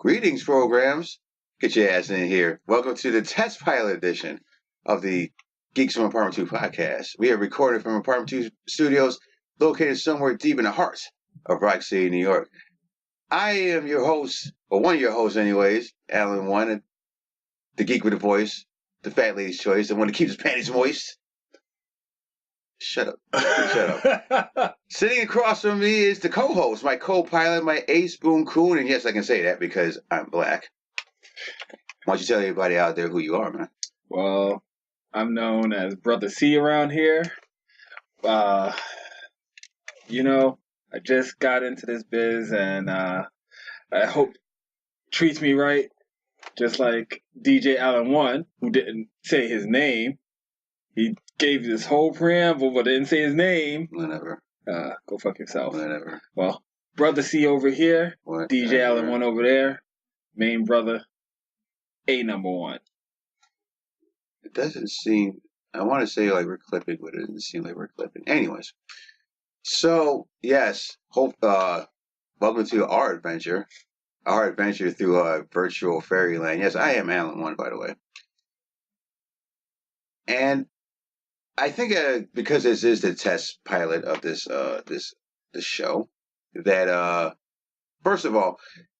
Greetings, programs. Get your ass in here. Welcome to the test pilot edition of the Geeks from Apartment 2 podcast. We are recording from Apartment 2 Studios, located somewhere deep in the heart of Rock City, New York. I am your host, or one of your hosts anyways, Alan One, the geek with a voice, the fat lady's choice, the one that keeps his panties moist. Shut up. Shut up. Sitting across from me is the co-host, my co-pilot, my ace boom coon, and yes, I can say that because I'm black. Why don't you tell everybody out there who you are, man? Well, I'm known as Brother C around here. I just got into this biz, and I hope it treats me right, just like DJ Allen One, who didn't say his name. He gave this whole preamble, but didn't say his name. Whatever. Go fuck yourself. Whatever. Well, Brother C over here, Whatever. DJ Allen One over there, main brother, A number one. It doesn't seem, I want to say like we're clipping, but it doesn't seem like we're clipping. Anyways. So, yes, welcome to our adventure through virtual fairyland. Yes, I am Alan One, by the way. And I think because this is the test pilot of this show, that first of all,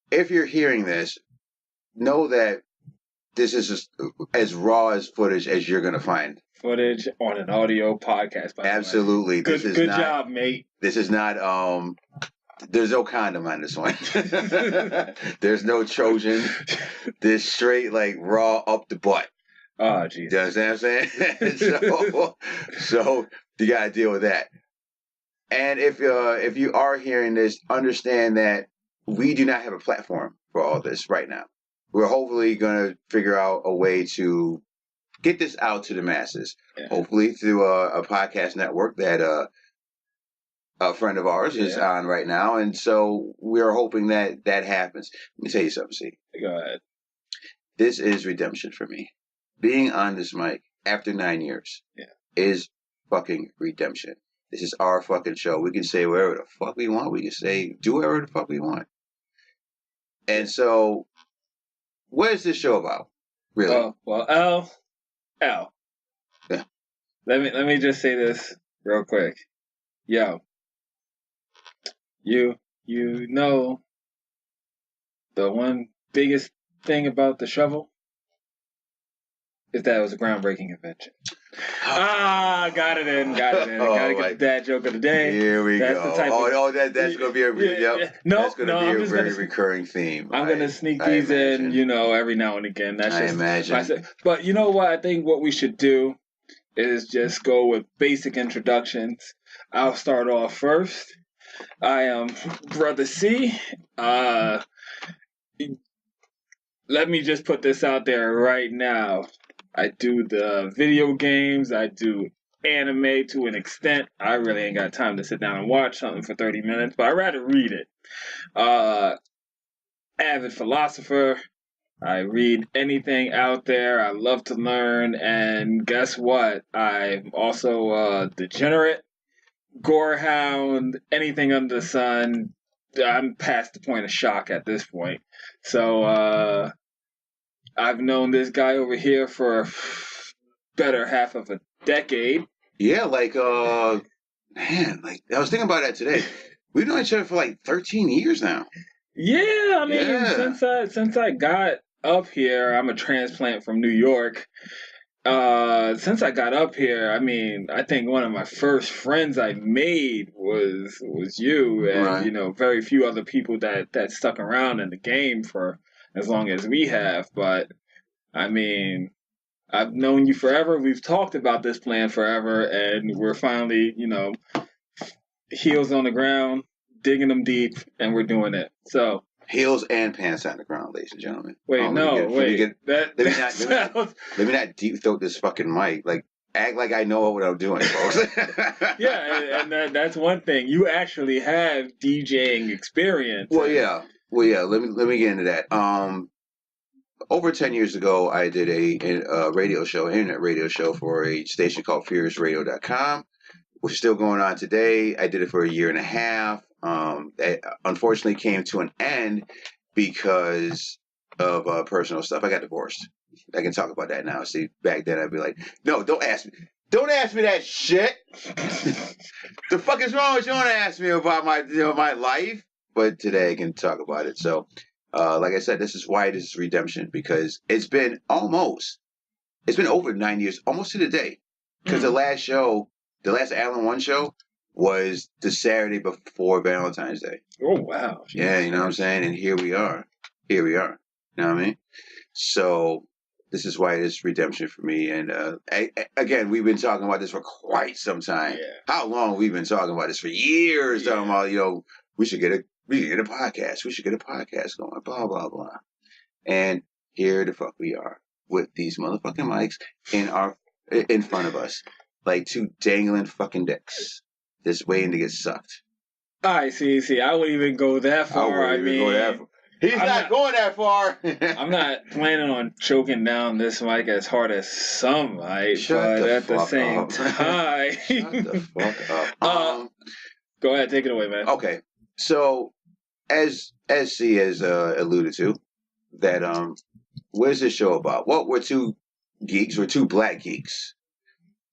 if you're hearing this, know that this is just as raw as footage as you're gonna find. Footage on an audio podcast. By Absolutely, the way. Good job, mate. This is not. There's no condom on this one. There's no Trojan. This straight like raw up the butt. Oh, Jesus. You understand what I'm saying? so you gotta deal with that. And if you are hearing this, understand that we do not have a platform for all this right now. We're hopefully gonna figure out a way to get this out to the masses. Yeah. Hopefully through a podcast network that a friend of ours is on right now, and so we're hoping that happens. Let me tell you something, see. Go ahead. This is redemption for me. Being on this mic after 9 years is fucking redemption. This is our fucking show. We can say whatever the fuck we want. We can say, do whatever the fuck we want. And so, what is this show about? Really? Well, L. Yeah. Let me just say this real quick. Yo. You know the one biggest thing about the shovel? Is that it was a groundbreaking invention. Got it in. Gotta get the dad joke of the day. Here we go. That's gonna be a that's gonna be a very recurring theme. I'm gonna sneak these in, every now and again. That's I imagine. But you know what? I think what we should do is just go with basic introductions. I'll start off first. I am Brother C. Let me just put this out there right now. I do the video games. I do anime to an extent. I really ain't got time to sit down and watch something for 30 minutes, but I'd rather read it. Avid philosopher. I read anything out there. I love to learn. And guess what? I'm also a degenerate, gorehound, anything under the sun. I'm past the point of shock at this point. So, I've known this guy over here for better half of a decade. Yeah, man, I was thinking about that today. We've known each other for like 13 years now. Yeah, I mean, since I got up here, I'm a transplant from New York. Since I got up here, I mean, I think one of my first friends I made was you, and right. Very few other people that stuck around in the game for as long as we have. But I mean, I've known you forever. We've talked about this plan forever, and we're finally, heels on the ground, digging them deep, and we're doing it. So heels and pants on the ground, ladies and gentlemen. Wait, let me not deep throat this fucking mic. Like, act like I know what I'm doing, folks. Yeah, and that's one thing. You actually have DJing experience. Well, yeah. Let me get into that. Over 10 years ago, I did a radio show, internet radio show for a station called FuriousRadio.com, which is still going on today. I did it for a year and a half. That unfortunately came to an end because of personal stuff. I got divorced. I can talk about that now. See, back then I'd be like, no, don't ask me. Don't ask me that shit. The fuck is wrong with you? Don't ask me about my life. But today I can talk about it. So, like I said, this is why this is redemption, because it's been over 9 years, almost to the day. Because the last Alan One show was the Saturday before Valentine's Day. Oh, wow. Yeah, you know what I'm saying? And here we are. You know what I mean? So this is why it is redemption for me. And again, we've been talking about this for quite some time. Yeah. How long we've been talking about this? For years. Yeah. Talking about, we should get a podcast. We should get a podcast going. Blah, blah, blah. And here the fuck we are with these motherfucking mics in front of us. Like two dangling fucking dicks. Just waiting to get sucked. I see. I wouldn't even go that far. He's not going that far. I'm not planning on choking down this mic as hard as some might, but at the same time. Shut the fuck up. Go ahead, take it away, man. Okay. So, as C has alluded to, that what is this show about? Well, we're two black geeks.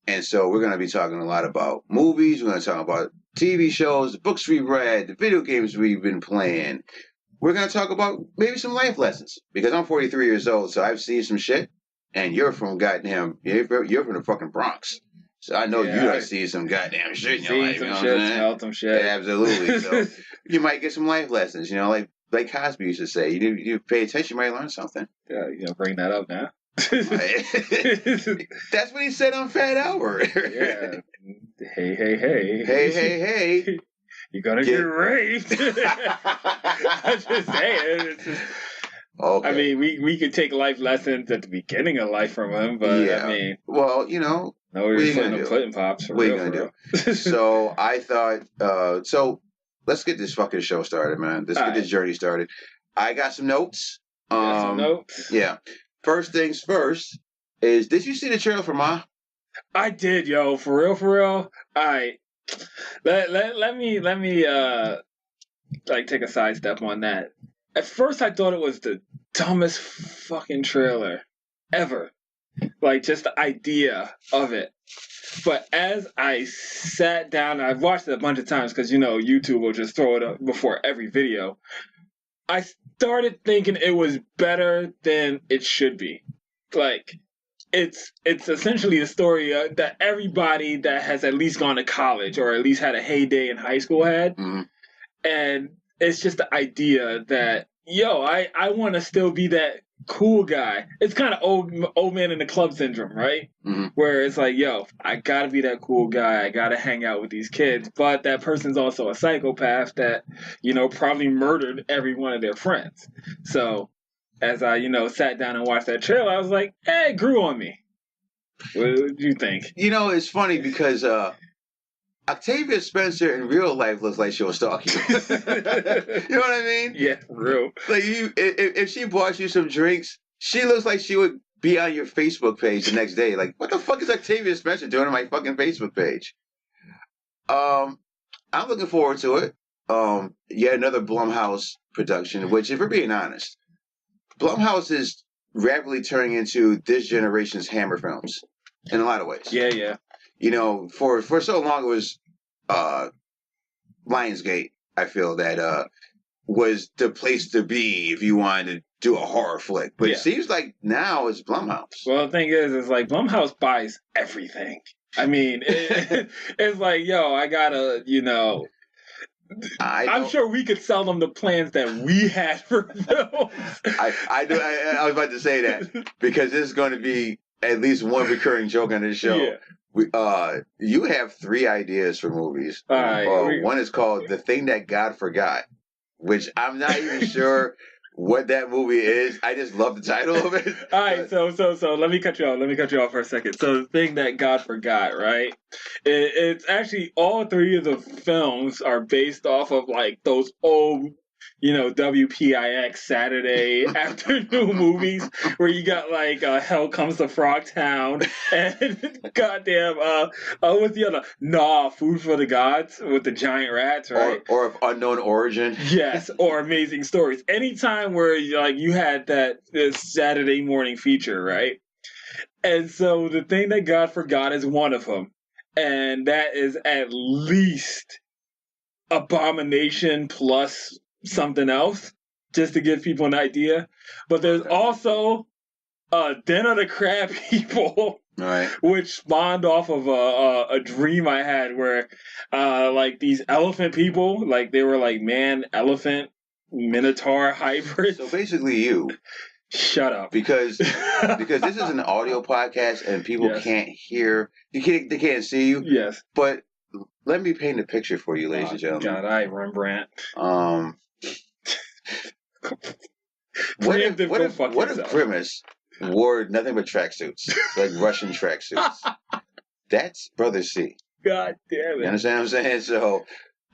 And so we're going to be talking a lot about movies. We're going to talk about TV shows, the books we've read, the video games we've been playing. We're going to talk about maybe some life lessons, because I'm 43 years old, so I've seen some shit. And you're from you're from the fucking Bronx. So I know you done seen some goddamn shit in your life. Seen some shit, smelled some shit. Yeah, absolutely. So you might get some life lessons, like Cosby used to say. You pay attention, you might learn something. Yeah, bring that up now. That's what he said on Fat Albert. Yeah. Hey. You're gonna get raped. I'm just saying. It's just, okay. I mean, we could take life lessons at the beginning of life from him, but I mean, well, no, we're putting the pudding pops. What are you gonna do? So I thought, let's get this fucking show started, man. Let's get this journey started. I got some notes. Yeah. First things first is, did you see the trailer for Ma? I did, yo. For real. All right. Let me take a sidestep on that. At first, I thought it was the dumbest fucking trailer ever. Like, just the idea of it. But as I sat down, I've watched it a bunch of times because, YouTube will just throw it up before every video. I started thinking it was better than it should be. Like, it's essentially the story that everybody that has at least gone to college or at least had a heyday in high school had. Mm-hmm. And it's just the idea that, I want to still be that cool guy. It's kind of old man in the club syndrome, right? Mm-hmm. Where it's like, I gotta be that cool guy. I gotta hang out with these kids. But that person's also a psychopath that, probably murdered every one of their friends. So as I, sat down and watched that trailer, I was like, hey, it grew on me. What do you think? It's funny because Octavia Spencer in real life looks like she'll stalk you. You know what I mean? Yeah, for real. Like, if she bought you some drinks, she looks like she would be on your Facebook page the next day. Like, what the fuck is Octavia Spencer doing on my fucking Facebook page? I'm looking forward to it. Yet another Blumhouse production, which, if we're being honest, Blumhouse is rapidly turning into this generation's Hammer films in a lot of ways. Yeah. For so long it was Lionsgate, I feel, that was the place to be if you wanted to do a horror flick. But it seems like now it's Blumhouse. Well, the thing is like Blumhouse buys everything. I mean, it's like, I gotta, I'm sure we could sell them the plans that we had for films. I was about to say that because there's going to be at least one recurring joke on this show. Yeah. You have 3 ideas for movies. One is called The Thing That God Forgot, which I'm not even sure what that movie is. I just love the title of it. All right, so let me cut you off for a second. So The Thing That God Forgot, right? It's actually all 3 of the films are based off of like those old, WPIX Saturday afternoon movies where you got like Hell Comes to Frogtown and goddamn what's the other? Nah, Food for the Gods with the giant rats, right? Or of unknown origin. Yes, or Amazing Stories. Anytime where you had this Saturday morning feature, right? And so the thing that God forgot is one of them, and that is at least Abomination plus something else, just to give people an idea. But there's also Den of the Crab People, right, which spawned off of a dream I had where like these elephant people, like they were like man elephant minotaur hybrids. So basically, you. Shut up. Because this is an audio podcast and people can't hear. They can't see you. Yes. But let me paint a picture for you, ladies and gentlemen. God, Rembrandt. What if Grimace wore nothing but tracksuits, like Russian tracksuits? That's Brother C. God damn it! You understand what I'm saying? So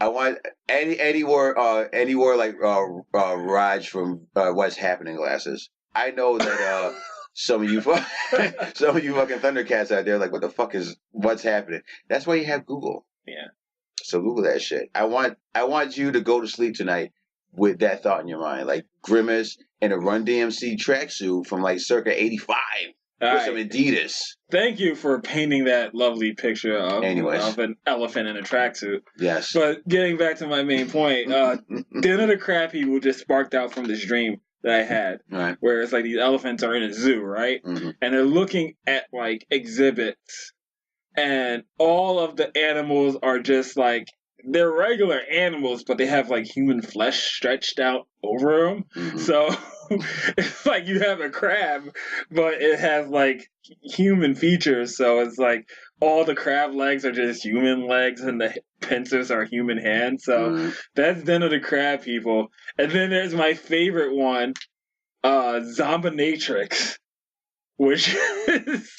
I want Eddie wore like Raj from What's Happening glasses. I know that some of you fucking Thundercats out there like, what the fuck is What's Happening? That's why you have Google. Yeah. So Google that shit. I want you to go to sleep tonight with that thought in your mind, like Grimace in a Run DMC tracksuit from like circa '85 with some Adidas. Thank you for painting that lovely picture of an elephant in a tracksuit. Yes. But getting back to my main point, Den of the Crab People just sparked out from this dream that I had, right, where it's like these elephants are in a zoo, right? Mm-hmm. And they're looking at like exhibits, and all of the animals are just like, they're regular animals, but they have like human flesh stretched out over them. Mm-hmm. So it's like you have a crab, but it has like human features. So it's like all the crab legs are just human legs, and the pincers are human hands. So that's Den of the Crab People. And then there's my favorite one, Zombinatrix, which is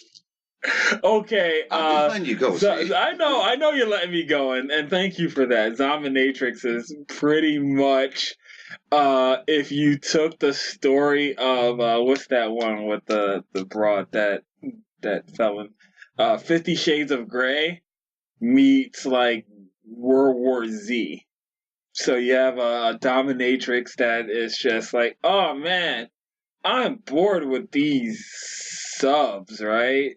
okay. I'm letting you go. I know you're letting me go, and thank you for that. Zombinatrix is pretty much if you took the story of what's that one with the broad that felon, 50 Shades of Grey meets like World War Z. So you have a dominatrix that is just like, oh man, I'm bored with these subs, right?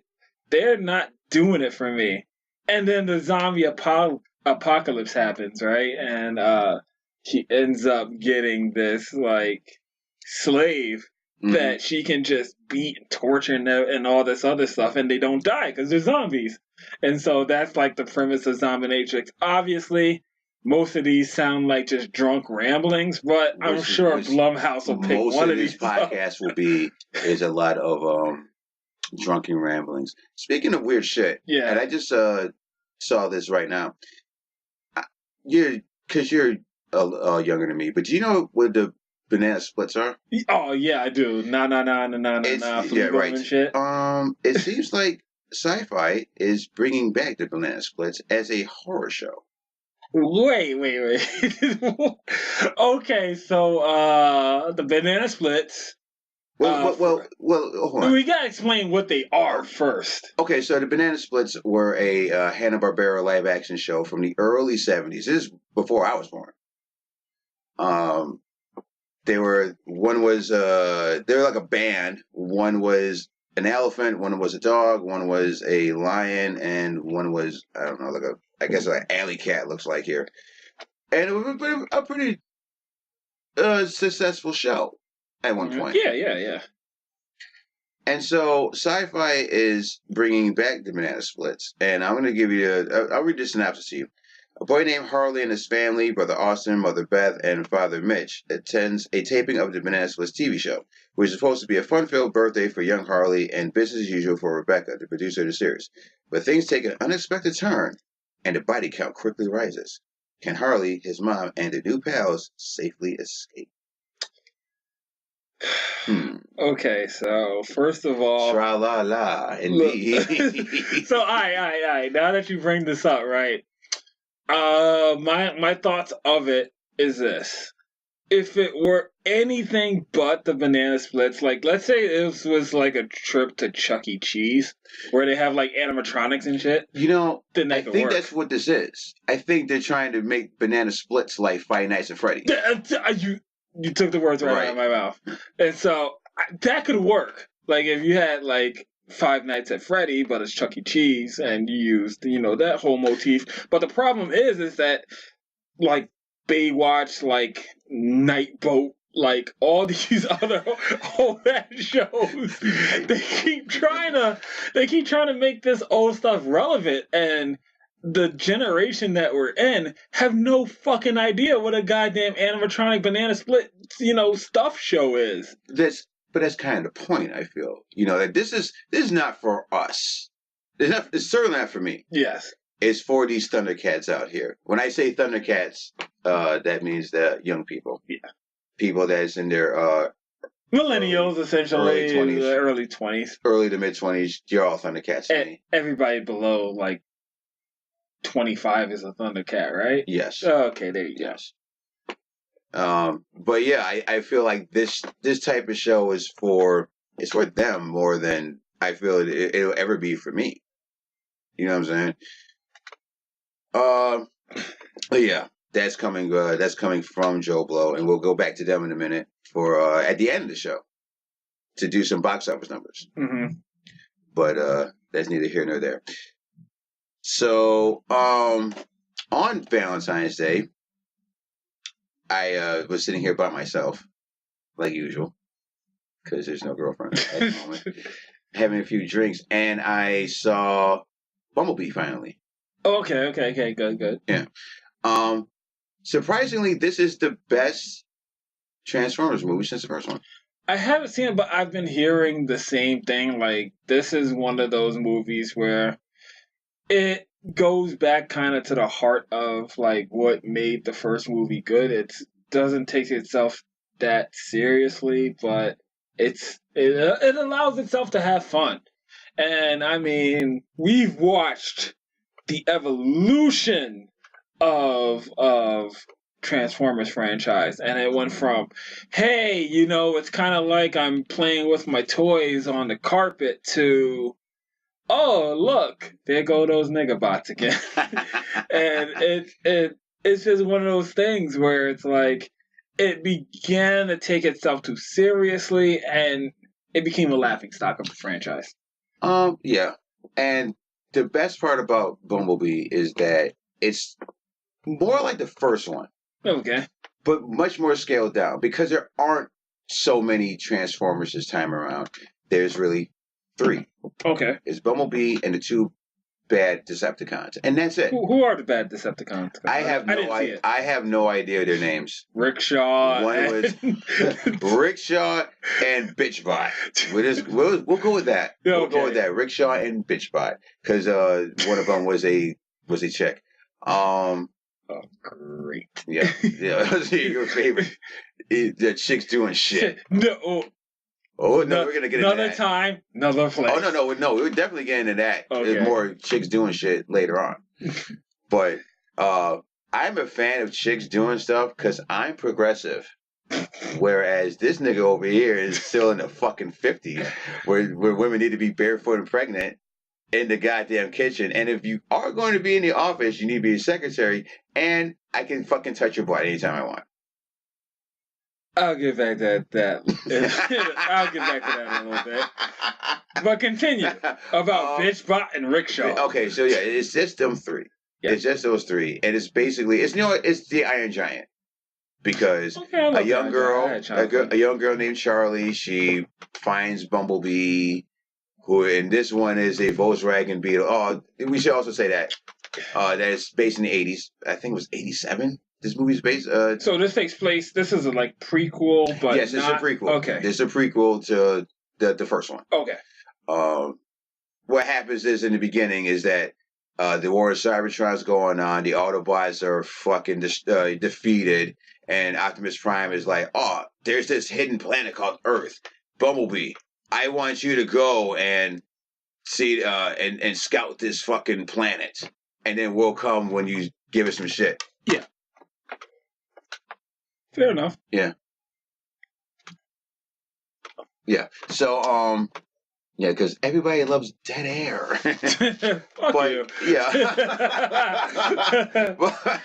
They're not doing it for me. And then the zombie apocalypse happens, right? And she ends up getting this like slave that she can just beat and torture and all this other stuff, and they don't die because they're zombies. And so that's like the premise of Zombinatrix. Obviously, most of these sound like just drunk ramblings, but I'm sure Blumhouse will pick one of these. Most of this podcast is a lot of drunken ramblings. Speaking of weird shit, and I just saw this right now. Because you're younger than me, but do you know what the banana splits are? Oh yeah, I do. Nah. Yeah, right. Shit. It seems like Sci-Fi is bringing back the banana splits as a horror show. Wait. Okay, so the banana splits. Well, hold on. We gotta explain what they are first. Okay, so the Banana Splits were a Hanna-Barbera live-action show from the early '70s. This is before I was born. They were like a band. One was an elephant, one was a dog, one was a lion, and one was, I don't know, like an alley cat looks like here. And it was a pretty successful show at one point. Yeah. And so Sci-Fi is bringing back the Banana Splits. And I'm going to give you I'll read the synopsis to you. A boy named Harley and his family, Brother Austin, Mother Beth, and Father Mitch, attends a taping of the Banana Splits TV show, which is supposed to be a fun-filled birthday for young Harley and business as usual for Rebecca, the producer of the series. But things take an unexpected turn, and the body count quickly rises. Can Harley, his mom, and the new pals safely escape? Okay, so first of all, tra-la-la, indeed. So, I. Now that you bring this up, right? My thoughts of it is this: if it were anything but the banana splits, like let's say this was like a trip to Chuck E. Cheese where they have like animatronics and shit, You know, then I that could think work. that's what this is. I think they're trying to make banana splits like Five Nights at Freddy's. You took the words right out of my mouth, and so that could work. Like if you had like Five Nights at Freddy, but it's Chuck E. Cheese, and you used that whole motif. But the problem is that like Baywatch, like Night Boat, like all these other old ass shows, they keep trying to make this old stuff relevant, and the generation that we're in have no fucking idea what a goddamn animatronic banana split, stuff show is. But that's kind of the point. I feel that this is not for us. It's certainly not for me. Yes. It's for these Thundercats out here. When I say Thundercats, that means the young people. Yeah. People that's in their millennials, essentially, early 20s, early to mid 20s. You're all Thundercats to me. Everybody below like 25 is a Thundercat, right? Yes. Oh, okay, there you go. Yes. But yeah, I feel like this type of show is for them more than I feel it'll ever be for me. You know what I'm saying? But yeah, that's coming. That's coming from Joe Blow, and we'll go back to them in a minute for at the end of the show to do some box office numbers. Mm-hmm. But that's neither here nor there. So on Valentine's Day, I was sitting here by myself, like usual, because there's no girlfriend at the moment, having a few drinks, and I saw Bumblebee finally. Oh, okay, good. Yeah. Surprisingly, this is the best Transformers movie since the first one. I haven't seen it, but I've been hearing the same thing. Like, this is one of those movies where it goes back kind of to the heart of like what made the first movie good. It doesn't take itself that seriously, but it allows itself to have fun. And I mean, we've watched the evolution of Transformers franchise, and it went from, hey, it's kind of like I'm playing with my toys on the carpet, to, oh, look, there go those niggabots again. And it's just one of those things where it's like it began to take itself too seriously, and it became a laughingstock of the franchise. Yeah, and the best part about Bumblebee is that it's more like the first one. Okay. But much more scaled down, because there aren't so many Transformers this time around. There's really 3. Okay. It's Bumblebee and the 2 bad Decepticons, and that's it. Who are the bad Decepticons? I have no idea their names. Rickshaw. One was Rickshaw and Bitchbot. We'll go with that. Okay. We'll go with that. Rickshaw and Bitchbot, because one of them was a chick. Oh, great. Yeah. Your favorite. The chick's doing shit. No. Oh, no, we're going to get into that. Another time, another place. Oh, no, we're definitely getting into that. Okay. There's more chicks doing shit later on. But I'm a fan of chicks doing stuff because I'm progressive. Whereas this nigga over here is still in the fucking 50s, where women need to be barefoot and pregnant in the goddamn kitchen. And if you are going to be in the office, you need to be a secretary, and I can fucking touch your butt anytime I want. I'll get back to that. I'll get back to that in a little bit. But continue about Bitchbot and Rickshaw. Okay, so yeah, it's just them 3. Yeah. It's just those 3, and it's basically it's the Iron Giant, because a young girl named Charlie, she finds Bumblebee, who in this one is a Volkswagen Beetle. Oh, we should also say that it's based in the 80s. I think it was 87. This movie's based. So this takes place. This is a prequel, but yes, it's a prequel. Okay, it's a prequel to the first one. Okay. What happens is in the beginning is that the war of Cybertron's going on. The Autobots are fucking defeated, and Optimus Prime is like, "Oh, there's this hidden planet called Earth. Bumblebee, I want you to go and see and scout this fucking planet, and then we'll come when you give us some shit." Yeah. Fair enough. Yeah. Yeah. So, yeah, because everybody loves dead air. Fuck but, you. Yeah. but,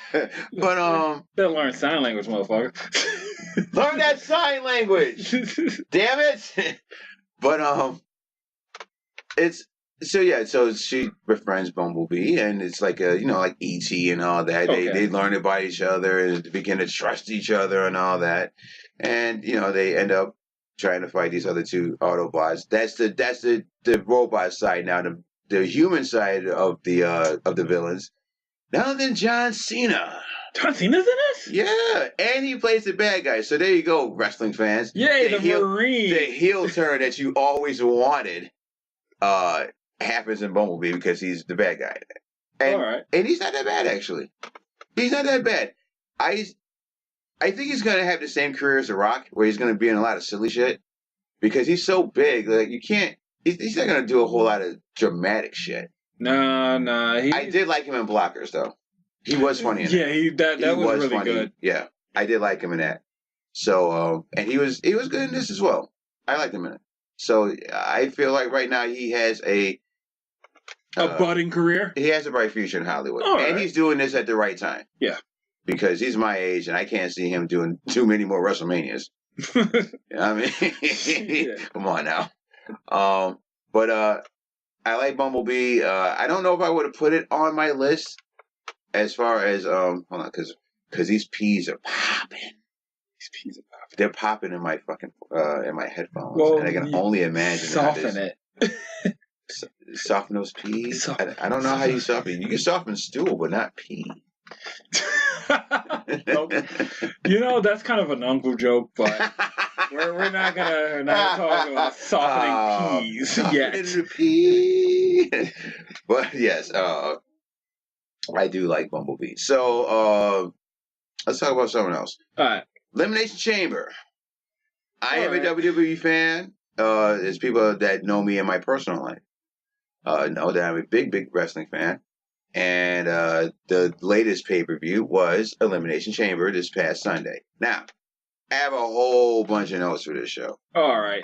They'll learn sign language, motherfucker. learn that sign language. Damn it. But, it's, so yeah, so she befriends Bumblebee, and it's like like E.T. and all that. Okay. They learn about each other and begin to trust each other and all that. And, they end up trying to fight these other two Autobots. That's the robot side. Now the human side of the villains. None other than John Cena. John Cena's in this? Yeah, and he plays the bad guy. So there you go, wrestling fans. Yay, the Marine. The heel turn that you always wanted happens in Bumblebee because he's the bad guy. And, all right. And he's not that bad, actually. He's not that bad. I think he's going to have the same career as The Rock, where he's going to be in a lot of silly shit. Because he's so big, like, you can't... He's not going to do a whole lot of dramatic shit. No. I did like him in Blockers, though. He was funny in that. Yeah, that was really funny. Good. Yeah, I did like him in that. So, and he was good in this as well. I liked him in it. So, I feel like right now he has a budding career? He has a bright future in Hollywood. All and right. He's doing this at the right time. Yeah. Because he's my age, and I can't see him doing too many more WrestleManias. I mean, yeah. Come on now. But I like Bumblebee. I don't know if I would have put it on my list as far as hold on, because these peas are popping. They're popping in my fucking in my headphones, and I can only imagine. Soften it. Soften those peas. I don't know how you soften. You can soften stool, but not pea. That's kind of an uncle joke, but we're not gonna talk about softening peas yet. Pea. But yes, I do like Bumblebee. So let's talk about something else. All right. Elimination Chamber. I am a WWE fan. There's people that know me in my personal life. Know that I'm a big wrestling fan. And the latest pay-per-view was Elimination Chamber this past Sunday. Now, I have a whole bunch of notes for this show. All right.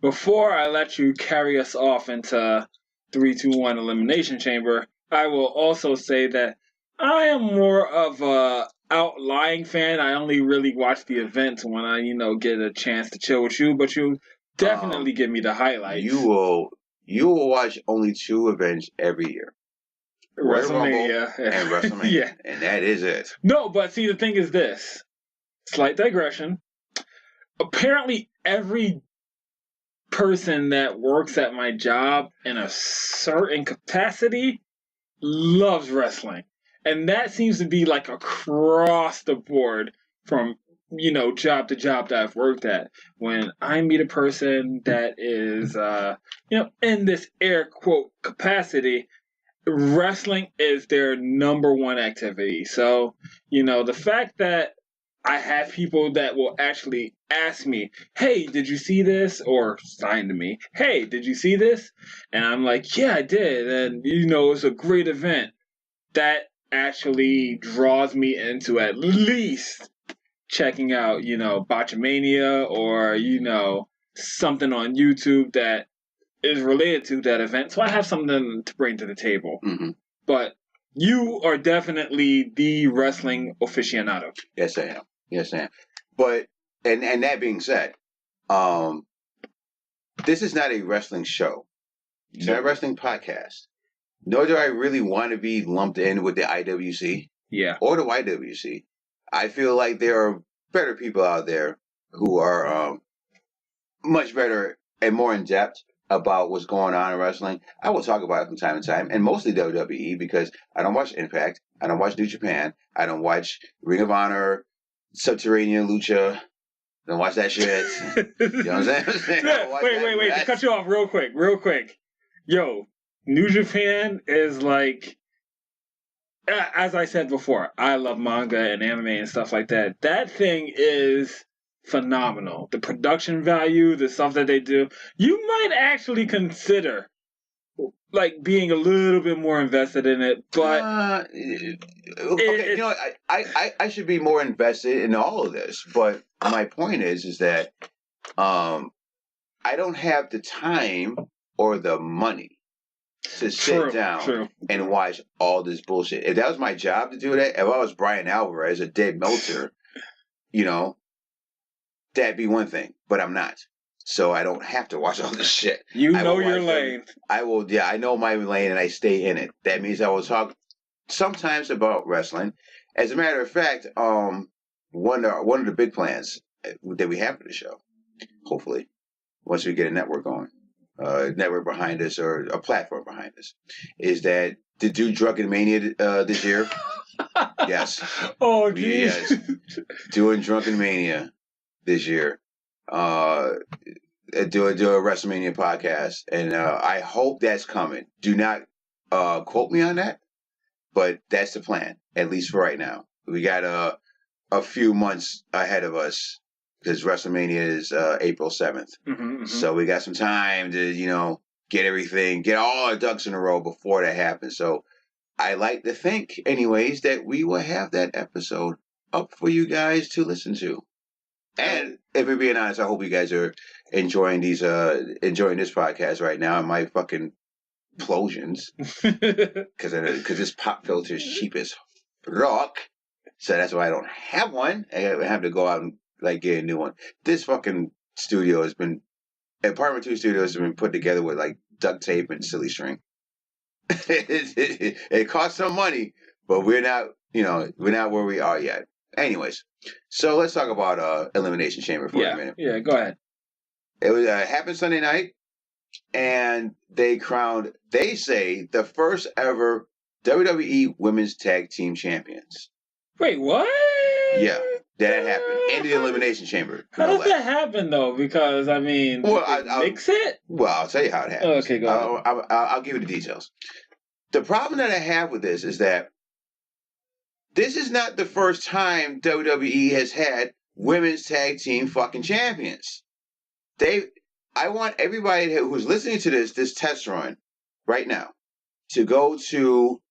Before I let you carry us off into 3, 2, 1 Elimination Chamber, I will also say that I am more of a outlying fan. I only really watch the events when I, get a chance to chill with you, but you definitely give me the highlights. You will watch only 2 events every year. WrestleMania and WrestleMania. Yeah. And that is it. No, but see, the thing is this. Slight digression. Apparently, every person that works at my job in a certain capacity loves wrestling. And that seems to be like across the board from, job to job that I've worked at. When I meet a person that is, in this air quote capacity, wrestling is their number one activity. So, the fact that I have people that will actually ask me, hey, did you see this? Or sign to me, hey, did you see this? And I'm like, yeah, I did. And, it's a great event. That actually draws me into at least checking out, Botchamania or, something on YouTube that is related to that event. So I have something to bring to the table. Mm-hmm. But you are definitely the wrestling aficionado. Yes, I am. But, and that being said, this is not a wrestling show. It's not a wrestling podcast. Nor do I really want to be lumped in with the IWC. Yeah. Or the YWC. I feel like there are better people out there who are much better and more in depth about what's going on in wrestling. I will talk about it from time to time, and mostly WWE, because I don't watch Impact, I don't watch New Japan, I don't watch Ring of Honor, Subterranean Lucha. Don't watch that shit. You know what I'm saying? Wait. To cut you off real quick. Yo, New Japan is like, as I said before, I love manga and anime and stuff like that. That thing is phenomenal. The production value, the stuff that they do. You might actually consider like being a little bit more invested in it, but okay, you know, I should be more invested in all of this, but my point is that I don't have the time or the money to sit down and watch all this bullshit. If that was my job to do that, if I was Brian Alvarez or Dave Meltzer, you know, that'd be one thing, but I'm not. So I don't have to watch all this shit. You know your lane. I will, yeah, I know my lane and I stay in it. That means I will talk sometimes about wrestling. As a matter of fact, one of the big plans that we have for the show, hopefully, once we get a network going, network behind us or a platform behind us, is that to do Drunken Mania this year. Yes. Oh, geez. Yes. Doing Drunken Mania this year. Do a WrestleMania podcast, and I hope that's coming. Do not quote me on that, but that's the plan, at least for right now. We got a few months ahead of us because WrestleMania is April 7th. So we got some time to, get all our ducks in a row before that happens. So I like to think, anyways, that we will have that episode up for you guys to listen to. And if we're being honest, I hope you guys are enjoying this podcast right now and my fucking explosions. Because this pop filter is cheap as rock. So that's why I don't have one. I have to go out and get a new one. This fucking studio Apartment 2 Studios has been put together with duct tape and silly string. It costs some money, but we're not where we are yet. Anyways, so let's talk about Elimination Chamber for a minute. Yeah, go ahead. It was happened Sunday night, and they crowned, they say, the first ever WWE Women's Tag Team Champions. Wait, what? Yeah, that happened in the Elimination Chamber. How does that happen, though? Because, I mean, mix it? Well, I'll tell you how it happens. Okay, go ahead. I'll give you the details. The problem that I have with this is that this is not the first time WWE has had women's tag team fucking champions. I want everybody who's listening to this test run right now to go to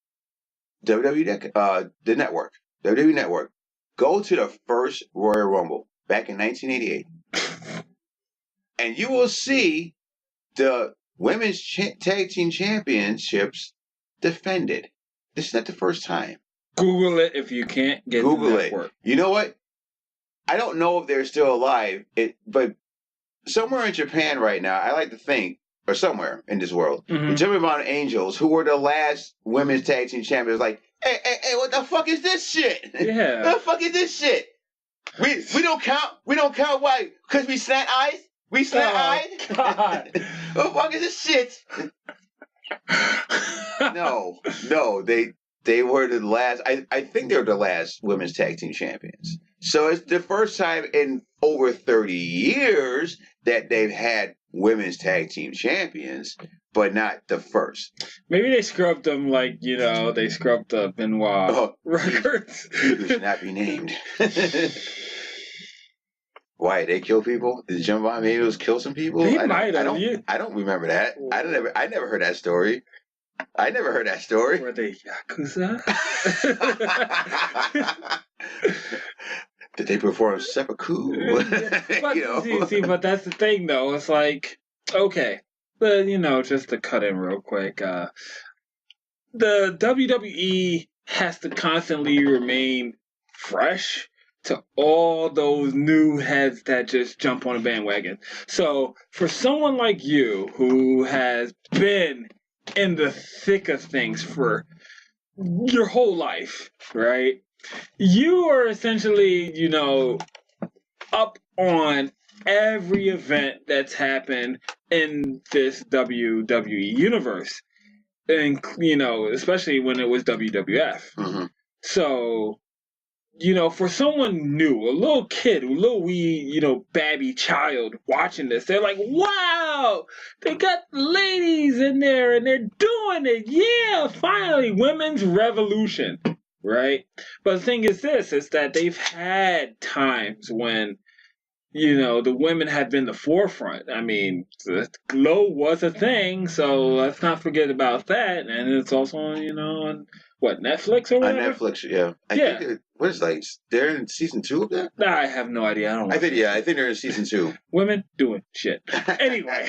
WWE Network. Go to the first Royal Rumble back in 1988. And you will see the women's tag team championships defended. This is not the first time. Google it if you can't get the network. You know what? I don't know if they're still alive, but somewhere in Japan right now, I like to think, or somewhere in this world, the German Mountain Angels, who were the last women's tag team champions, hey, what the fuck is this shit? Yeah. What the fuck is this shit? We don't count. We don't count. Why? Because we slant eyes. We slant eyes. God. What the fuck is this shit? No, they were the last. I think they were the last women's tag team champions. So it's the first time in over 30 years that they've had women's tag team champions, but not the first. Maybe they scrubbed them they scrubbed the Benoit records. Who should not be named. Why, they kill people? Did Jim Von Mayos kill some people? They might have. I don't remember that. I never heard that story. Were they Yakuza? Did they perform seppuku? But, see, but that's the thing, though. It's okay. But, just to cut in real quick, the WWE has to constantly remain fresh to all those new heads that just jump on a bandwagon. So, for someone like you, who has been in the thick of things for your whole life, right? You are essentially, up on every event that's happened in this WWE universe. And, especially when it was WWF. Mm-hmm. So, for someone new, a little kid, a little wee, babby child watching this, they're like, wow, they got ladies in there and they're doing it. Yeah, finally, women's revolution, right? But the thing is that they've had times when, the women had been the forefront. I mean, the glow was a thing, so let's not forget about that. And it's also, on what, Netflix or On whatever? Netflix, yeah. I think they're in season 2 of that? I have no idea. I don't watch it. I think they're in season 2. Women doing shit. Anyway,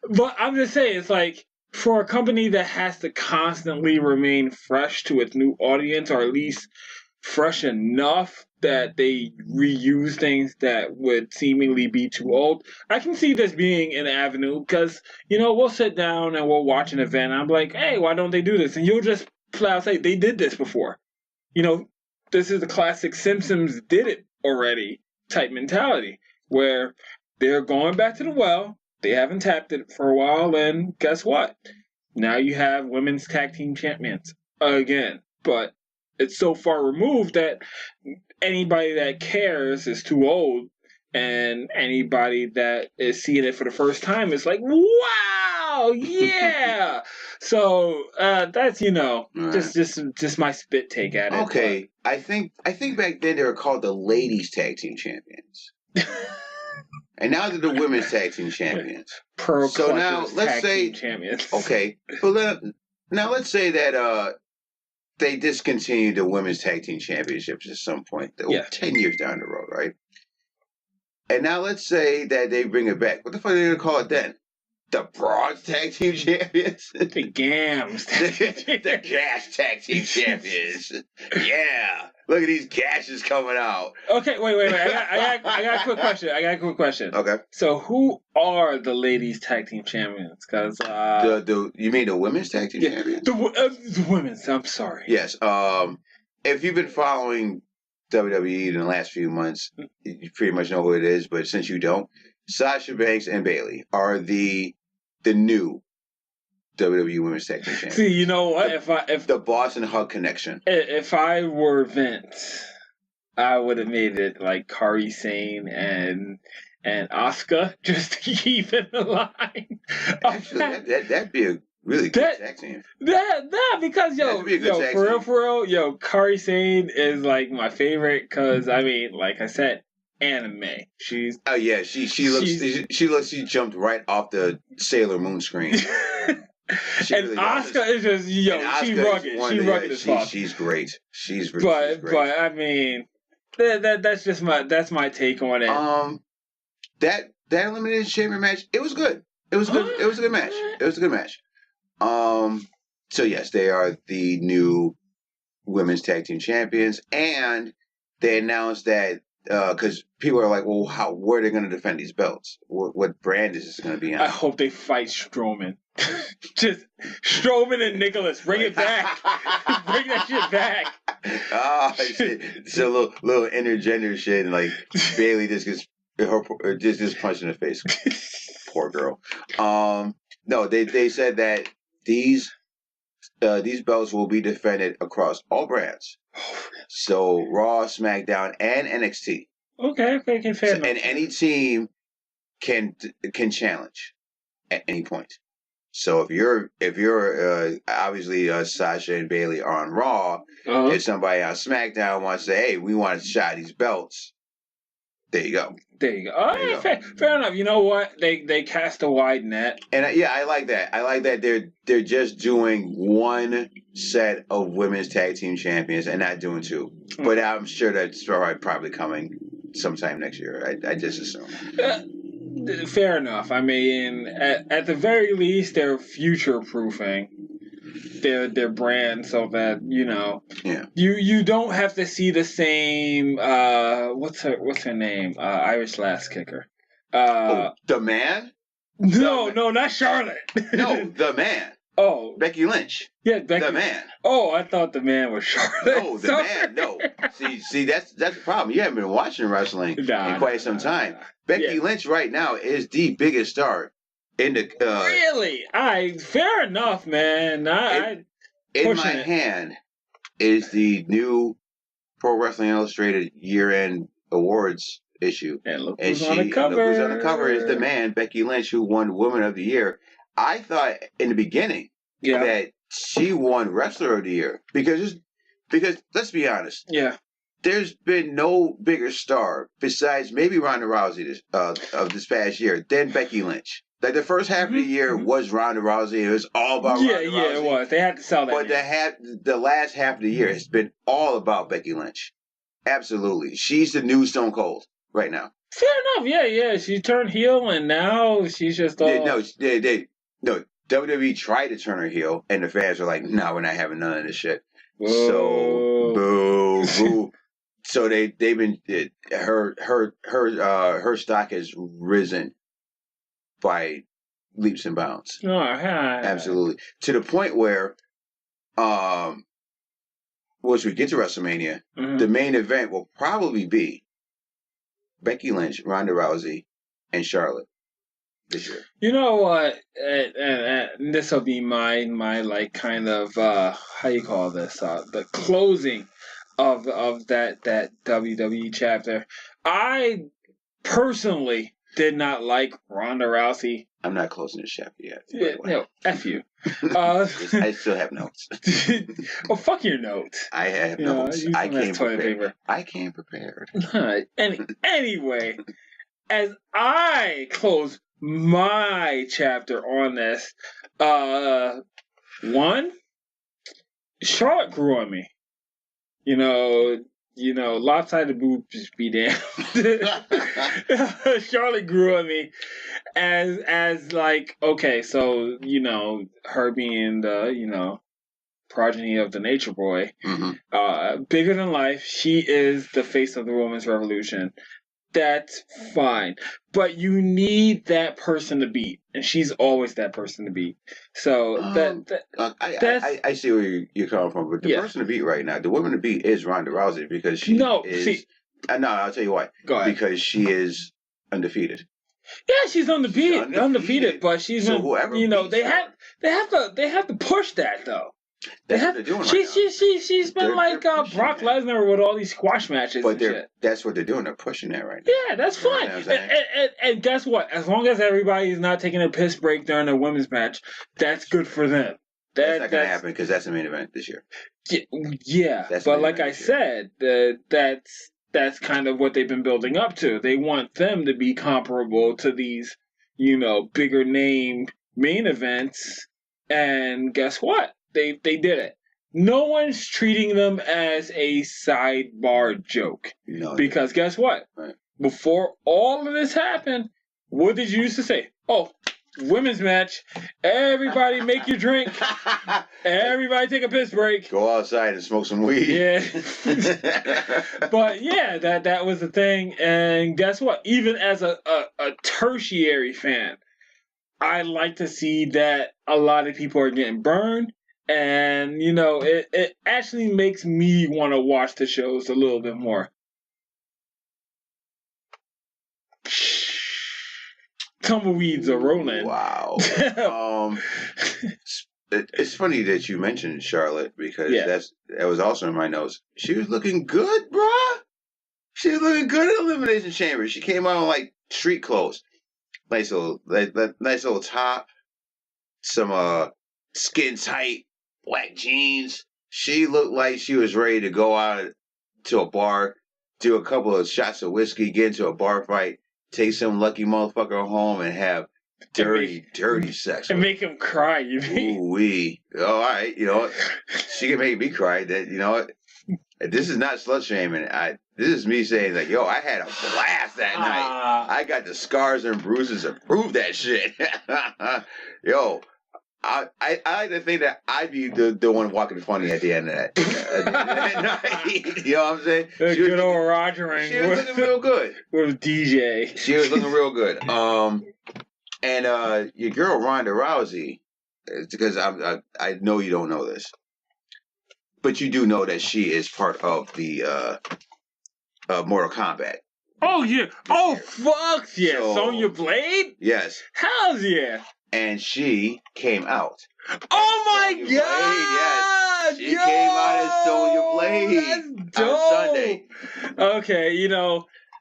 but I'm just saying, it's like, for a company that has to constantly remain fresh to its new audience, or at least fresh enough that they reuse things that would seemingly be too old, I can see this being an avenue, because, we'll sit down and we'll watch an event, and I'm like, hey, why don't they do this? And you'll just flat out say, they did this before. This is the classic Simpsons did it already type mentality, where they're going back to the well, they haven't tapped it for a while, and guess what? Now you have women's tag team champions again. But it's so far removed that anybody that cares is too old, and anybody that is seeing it for the first time is like, wow, yeah. So that's Right. just my spit take at it. Okay, I think back then they were called the ladies tag team champions, and now they're the women's tag team champions. So now let's say champions. Okay, but now let's say that they discontinued the women's tag team championships at some point, 10 years down the road, right? And now let's say that they bring it back. What the fuck are they gonna call it then? The Bronze Tag Team Champions? The GAMS. The Gas Tag Team Champions. Yeah. Look at these gashes coming out. Okay, wait. I got a quick question. Okay. So who are the ladies tag team champions? Because you mean the women's tag team champions? The women's. I'm sorry. Yes. If you've been following WWE in the last few months, you pretty much know who it is. But since you don't, Sasha Banks and Bayley are the new WWE Women's Tag Team Champions. See, you know what? If the Boston Hug connection. If I were Vince, I would have made it like Kairi Sane and Asuka, just to keep it alive. Actually, that'd be a really good tag team. Because for real, Kairi Sane is like my favorite, because I mean, like I said, anime. She jumped right off the Sailor Moon screen. And Asuka is just she's rugged. She's rugged as fuck. She's great. She's great. But I mean, that's my take on it. That elimination chamber match, it was good. It was good. It was a good match. It was a good match. So yes, they are the new women's tag team champions, and they announced that because people are like, well, where are they going to defend these belts? What brand is this going to be on? I hope they fight Strowman. Just Strowman and Nicholas. Bring it back. Bring that shit back. Oh, shit. So little intergender shit, and like Bayley just gets just punched in the face. Poor girl. No, they said that these belts will be defended across all brands. So Raw, SmackDown, and NXT. Okay, fair enough. And any team can challenge at any point. So if you're obviously Sasha and Bayley are on Raw, if somebody on SmackDown wants to say, hey, we want to shot these belts, there you go. All right, fair enough. You know what? They cast a wide net. And I like that. I like that they're just doing one set of women's tag team champions and not doing two. But I'm sure that's probably coming sometime next year. I just assume. Fair enough. I mean, at the very least, they're future-proofing their brand, so that you don't have to see the same what's her name, Irish Lass Kicker, the Man. No, not Charlotte. No, the Man. Oh, Becky Lynch. Yeah, Becky. The Man. Oh, I thought the Man was Charlotte. No, the Man. No. See, that's the problem. You haven't been watching wrestling in quite some time. Becky Lynch right now is the biggest star in the. Really? Fair enough, man. In my hand is the new Pro Wrestling Illustrated year-end awards issue, and look who's on the cover. Look who's on the cover is the Man, Becky Lynch, who won Woman of the Year. I thought in the beginning that she won Wrestler of the Year because let's be honest. Yeah. there's been no bigger star besides maybe Ronda Rousey of this past year than Becky Lynch. Like the first half of the year was Ronda Rousey. It was all about Ronda Rousey. Yeah, it was. They had to sell that. But the last half of the year has been all about Becky Lynch. Absolutely, she's the new Stone Cold right now. Fair enough. Yeah. She turned heel, and now she's just all. No, WWE tried to turn her heel, and the fans were like, "No, we're not having none of this shit." Whoa. So boo. So they've been her stock has risen by leaps and bounds. Oh, absolutely, to the point where, once we get to WrestleMania, the main event will probably be Becky Lynch, Ronda Rousey, and Charlotte this year. You know what? And this will be my like kind of how you call this the closing of that WWE chapter. I personally did not like Ronda Rousey. I'm not closing the chapter yet. Yeah, no, F you. I still have notes. Oh, fuck your notes. I have notes. I came prepared. I came prepared. Anyway, as I close my chapter on this, one, Charlotte grew on me. Lopsided boobs be damned. Charlotte grew on me as like, okay, so, her being the, progeny of the Nature Boy, bigger than life, she is the face of the women's revolution. That's fine. But you need that person to beat. And she's always that person to beat. So I see where you're coming from. But the person to beat right now, the woman to beat is Ronda Rousey because she is... No, I'll tell you why. Go ahead. Because she is undefeated. Yeah, she's undefeated, but she's so whoever they have to push that though. That's what they're doing right now. She's been like Brock Lesnar with all these squash matches and shit. That's what they're doing. They're pushing that right now. Yeah, that's fine. And guess what? As long as everybody's not taking a piss break during a women's match, that's good for them. That's not going to happen because that's the main event this year. Yeah. But like I said, that's kind of what they've been building up to. They want them to be comparable to these, bigger name main events. And guess what? They did it. No one's treating them as a sidebar joke. No, because guess what? Right. Before all of this happened, what did you used to say? Oh, women's match. Everybody make your drink. Everybody take a piss break. Go outside and smoke some weed. Yeah. But yeah, that was the thing. And guess what? Even as a tertiary fan, I like to see that a lot of people are getting burned. And, it actually makes me want to watch the shows a little bit more. Tumbleweeds are rolling. Wow. It's funny that you mentioned Charlotte because that was also in my notes. She was looking good, bruh. She was looking good in Elimination Chamber. She came out in like street clothes. Nice little top. Some skin tight black jeans. She looked like she was ready to go out to a bar, do a couple of shots of whiskey, get into a bar fight, take some lucky motherfucker home, and have dirty sex. And make him cry, you mean? Ooh-wee. All right, she can make me cry. That, this is not slut shaming. This is me saying, like, yo, I had a blast that night. I got the scars and bruises to prove that shit. Yo, I like to think that I'd be the one walking funny at the end of that night. You know what I'm saying? Good old Rogering. She was looking real good. With DJ. She was looking real good. And your girl Ronda Rousey, because I know you don't know this, but you do know that she is part of the Mortal Kombat. Oh yeah! Oh fuck yeah! So, Sonya Blade? Yes. Hells yeah! And she came out. Oh my Sonya God! Blade, yes. She came out as Sonya Blade on Sunday. Okay,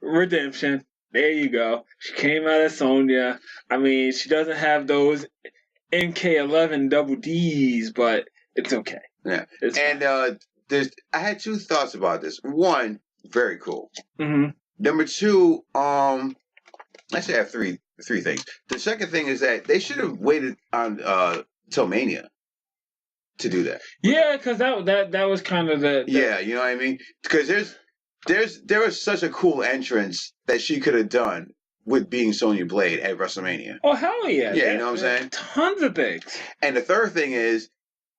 redemption. There you go. She came out as Sonya. I mean, she doesn't have those MK11 double Ds, but it's okay. Yeah. I had two thoughts about this. One, Very cool. Mm-hmm. Number two, actually I have three things. The second thing is that they should have waited on till Mania to do that. Yeah, because that was kind of the Yeah, you know what I mean? Because there was such a cool entrance that she could have done with being Sonya Blade at WrestleMania. Oh hell yeah! Yeah, you know what I'm saying? Tons of things. And the third thing is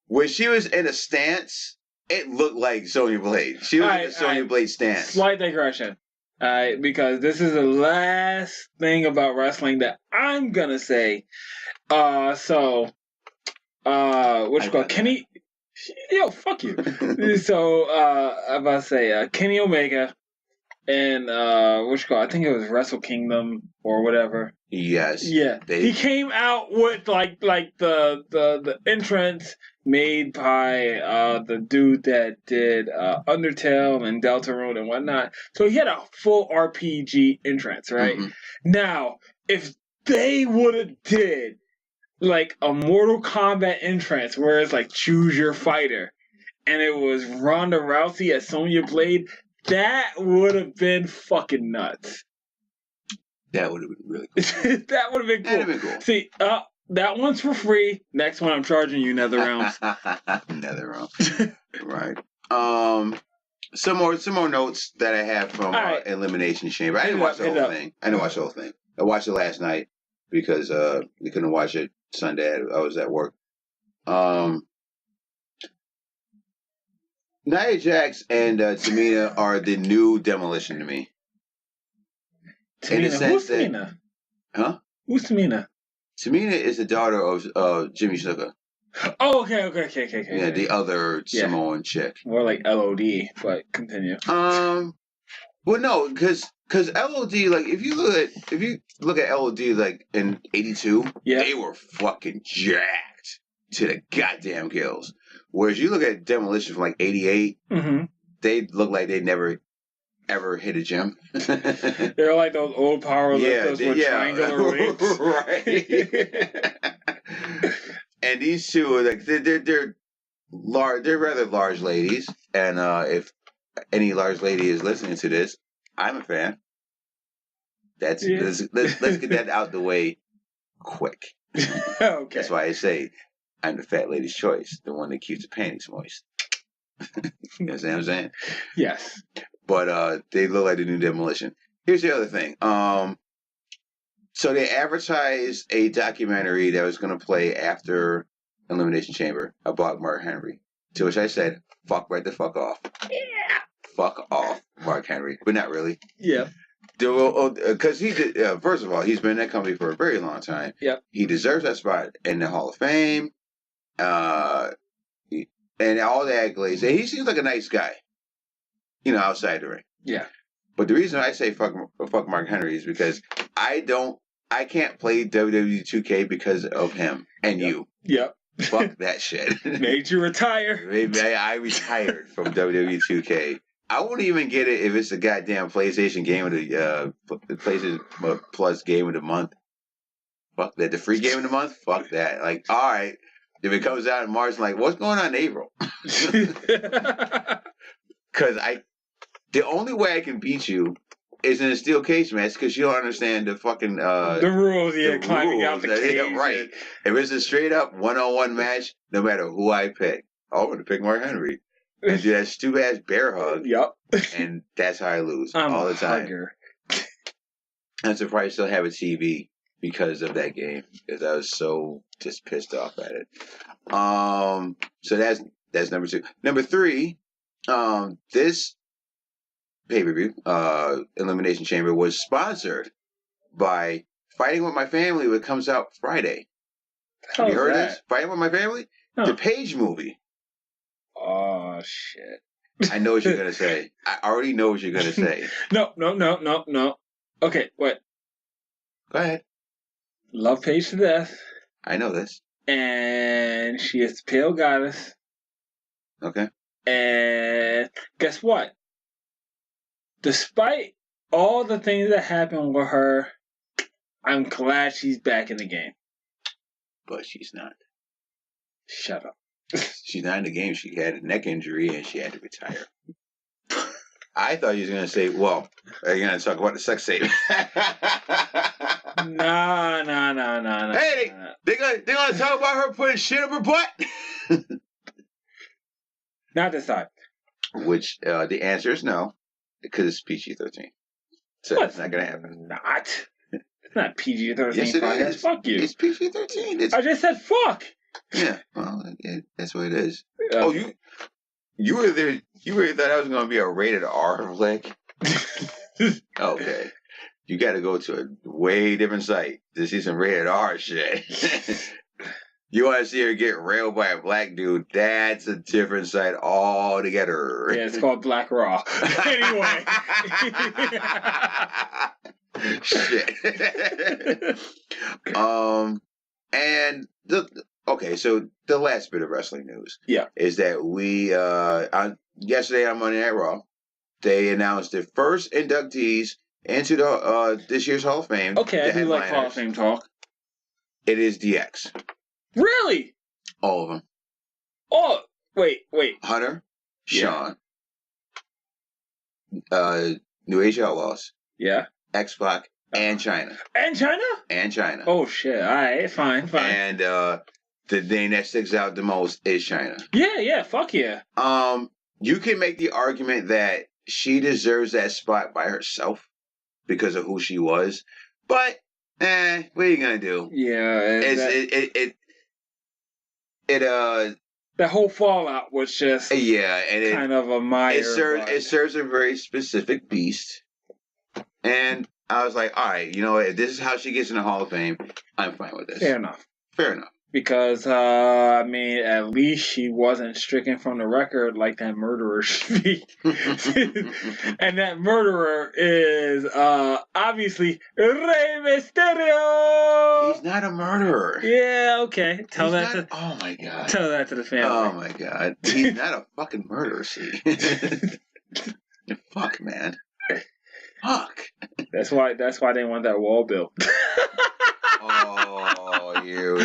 when she was in a stance, it looked like Sonya Blade. She was in a Sonya Blade stance. Slight digression. Because this is the last thing about wrestling that I'm gonna say. What you call Kenny? Yo, fuck you. So, I'm about to say Kenny Omega and what you call? I think it was Wrestle Kingdom or whatever. Yes. Yeah. He came out with like the entrance made by the dude that did Undertale and Deltarune and whatnot. So he had a full RPG entrance, right? Mm-hmm. Now, if they would have did like a Mortal Kombat entrance where it's like choose your fighter, and it was Ronda Rousey as Sonya Blade, that would have been fucking nuts. That would have been really cool. That would have been cool. That would have been cool. See, that one's for free. Next one, I'm charging you NetherRealms. NetherRealms. Right. Some more notes that I have from Elimination Chamber. I didn't watch the whole thing. I watched it last night because we couldn't watch it Sunday. I was at work. Nia Jax and Tamina are the new Demolition to me. Tamina? Who's Tamina? Huh? Who's Tamina? Tamina is the daughter of Jimmy Snuka. Oh, okay. Yeah, the other Samoan chick. More like LOD, but continue. Well, no, because LOD, like if you look at LOD like in '82, they were fucking jacked to the goddamn gills. Whereas you look at Demolition from like '88, they look like they never ever hit a gym. They're like those old power lifters with triangular weights. Right. And these two are like they're large. They're rather large ladies. And if any large lady is listening to this, I'm a fan. Let's get that out the way quick. Okay. That's why I say I'm the fat lady's choice, the one that keeps the panties moist. You know what I'm saying? Yes. But they look like the new Demolition. Here's the other thing. So they advertised a documentary that was going to play after Elimination Chamber about Mark Henry. To which I said, fuck right the fuck off. Yeah. Fuck off, Mark Henry. But not really. Yeah. Because he did, first of all, he's been in that company for a very long time. Yep. He deserves that spot in the Hall of Fame. And all the accolades. And he seems like a nice guy. You know, outside the ring. Yeah. But the reason I say fuck Mark Henry is because I can't play WWE 2K because of him and you. Yep. Fuck that shit. Made you retire. I retired from WWE 2K. I won't even get it if it's a goddamn PlayStation game of the PlayStation Plus game of the month. Fuck that. The free game of the month? Fuck that. Like, all right. If it comes out in March, I'm like, what's going on in April? Because the only way I can beat you is in a steel cage match because you don't understand the fucking the rules. Yeah, climbing out the cage. Yeah, right. If it's a straight up 1-on-1 match, no matter who I pick, I'm going to pick Mark Henry and do that stupid ass bear hug. Yep. And that's how I lose all the time. I'm surprised I still have a TV because of that game because I was so just pissed off at it. So that's number 2. Number 3, this pay-per-view, Elimination Chamber, was sponsored by Fighting With My Family, which comes out Friday. Have you heard of this? Fighting With My Family? Huh. The Page movie. Oh, shit. I know what you're going to say. I already know what you're going to say. No. Okay, wait. Go ahead. Love Paige to death. I know this. And she is the pale goddess. Okay. And guess what? Despite all the things that happened with her, I'm glad she's back in the game. But she's not. Shut up. She's not in the game. She had a neck injury and she had to retire. I thought you was gonna say, well, are you gonna talk about the sex tape? Nah. Hey, they gonna talk about her putting shit up her butt? Not this time. Which the answer is no, because it's PG-13. So it's not gonna happen. Not. It's not PG-13 Yes, it podcast. is. Fuck you. It's PG-13. I just said fuck. Yeah, well, that's what it is. Oh, you were there. You really thought that was gonna be a rated R flick? Okay. You got to go to a way different site to see some rated R shit. You want to see her get railed by a black dude? That's a different site altogether. Yeah, it's called Black Raw. Anyway. Shit. And so the last bit of wrestling news, is that we yesterday on Monday Night Raw, they announced the first inductees into the this year's Hall of Fame. Okay, I do like Hall of Fame talk. It is DX. Really? All of them. Oh, wait. Hunter, Shawn, New Age Outlaws, X-Pac, and China. And China? And China. Oh shit! All right, fine. And the name that sticks out the most is China. Yeah, fuck yeah. You can make the argument that she deserves that spot by herself because of who she was, but what are you gonna do? Yeah, the whole fallout was just and kind of a mire. It serves a very specific beast, and I was like, all right, you know what? If this is how she gets in the Hall of Fame, I'm fine with this. Fair enough. Because, I mean, at least she wasn't stricken from the record like that murderer should be. And that murderer is, obviously, Rey Mysterio! He's not a murderer. Yeah, okay. Oh, my God. Tell that to the family. Oh, my God. He's not a fucking murderer, see? Fuck, man. Fuck. That's why they want that wall built. Oh, you.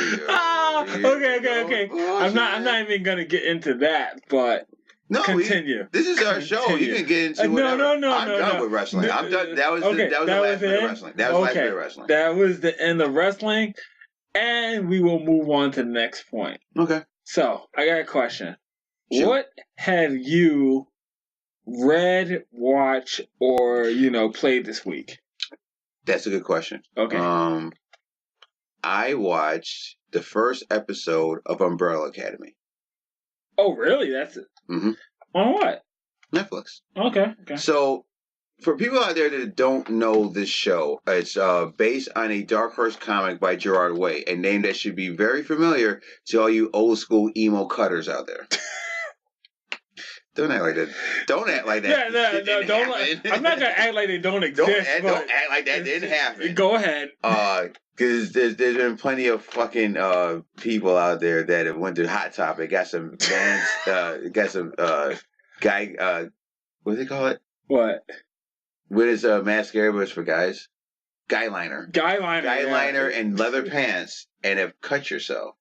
Okay. I'm not even gonna get into that, but continue. This is our show. You can get into whatever. No. I'm done with wrestling. I'm done. That was the last bit of wrestling. That was the last bit of wrestling. That was the end of wrestling, and we will move on to the next point. Okay. So I got a question. Sure. What have you read, watched, or played this week? That's a good question. Okay. I watched the first episode of Umbrella Academy. Oh, really? That's it. Mm-hmm. On what? Netflix. Okay. So, for people out there that don't know this show, it's based on a Dark Horse comic by Gerard Way, a name that should be very familiar to all you old school emo cutters out there. Don't act like that. Don't act like that. No, don't. I'm not gonna act like they don't exist. Don't act like that didn't happen. Go ahead. Because there's been plenty of fucking people out there that have went to Hot Topic, got some bands, got some guy, what do they call it? What? What is mascara, but it's for guys? Guyliner. Guyliner and leather pants, and have cut yourself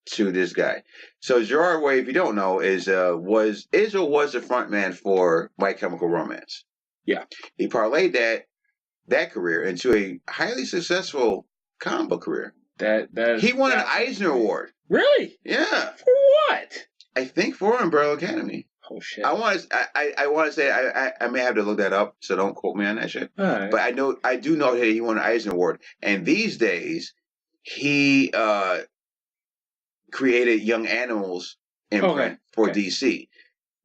to this guy. So Gerard Way, if you don't know, was the front man for My Chemical Romance. Yeah. He parlayed that career into a highly successful comic book career. He won an Eisner Award. Really? Yeah. For what? I think for Umbrella Academy. Oh shit. I want to say I may have to look that up, so don't quote me on that shit. All right. But I do know that he won an Eisner Award, and these days he created Young Animals imprint for DC,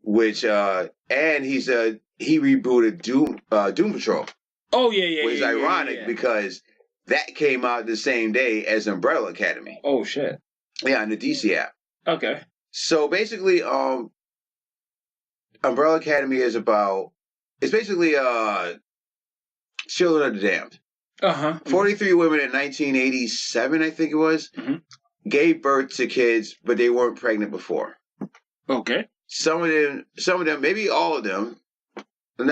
which and he rebooted Doom Patrol. Oh yeah. Which is ironic because that came out the same day as Umbrella Academy. Oh shit. Yeah, on the DC app. Okay. So basically, Umbrella Academy is basically Children of the Damned. 43 women in 1987, I think it was, gave birth to kids, but they weren't pregnant before. Okay. Some of them, maybe all of them, some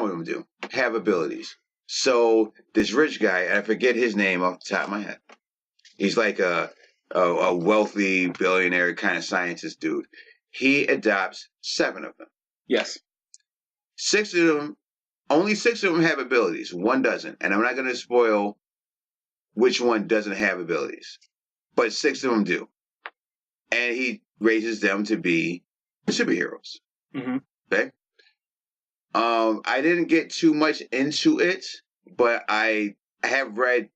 of them do, have abilities. So this rich guy, I forget his name off the top of my head. He's like a wealthy billionaire kind of scientist dude. He adopts 7 of them. Yes. only 6 of them have abilities. One doesn't. And I'm not going to spoil which one doesn't have abilities. But 6 of them do. And he raises them to be superheroes. Mm-hmm. Okay? I didn't get too much into it, but I have read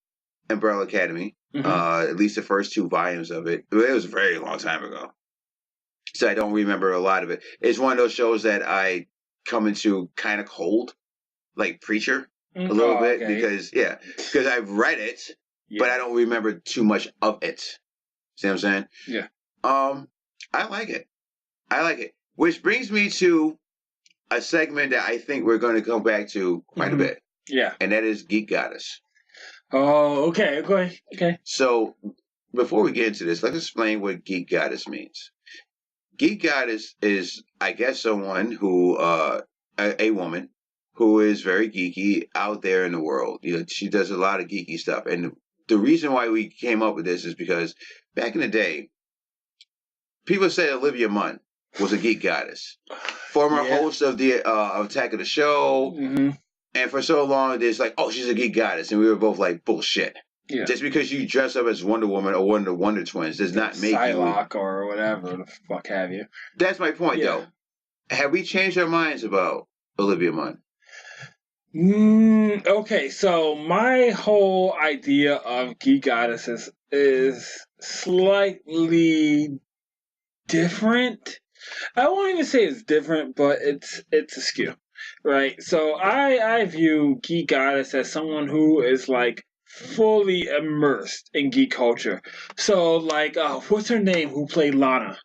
Umbrella Academy. At least the first 2 volumes of it. It was a very long time ago. So I don't remember a lot of it. It's one of those shows that I come into kind of cold, like Preacher, a little bit, because I've read it, but I don't remember too much of it. See what I'm saying? Yeah. I like it. Which brings me to a segment that I think we're going to come back to quite a bit. Yeah. And that is Geek Goddess. Oh, okay. So, before we get into this, let's explain what Geek Goddess means. Geek Goddess is, I guess, someone who, a woman who is very geeky out there in the world. You know, she does a lot of geeky stuff. And the reason why we came up with this is because back in the day, people said Olivia Munn was a geek goddess. Former host of the Attack of the Show. Mm-hmm. And for so long, it's like, oh, she's a geek goddess. And we were both like, bullshit. Yeah. Just because you dress up as Wonder Woman or one of the Wonder Twins does not make Psylocke or whatever the fuck have you. That's my point, though. Have we changed our minds about Olivia Munn? Okay, so my whole idea of geek goddesses is slightly different. I won't even say it's different, but it's askew, right? So I view geek goddess as someone who is like fully immersed in geek culture. So like, what's her name? Who played Lana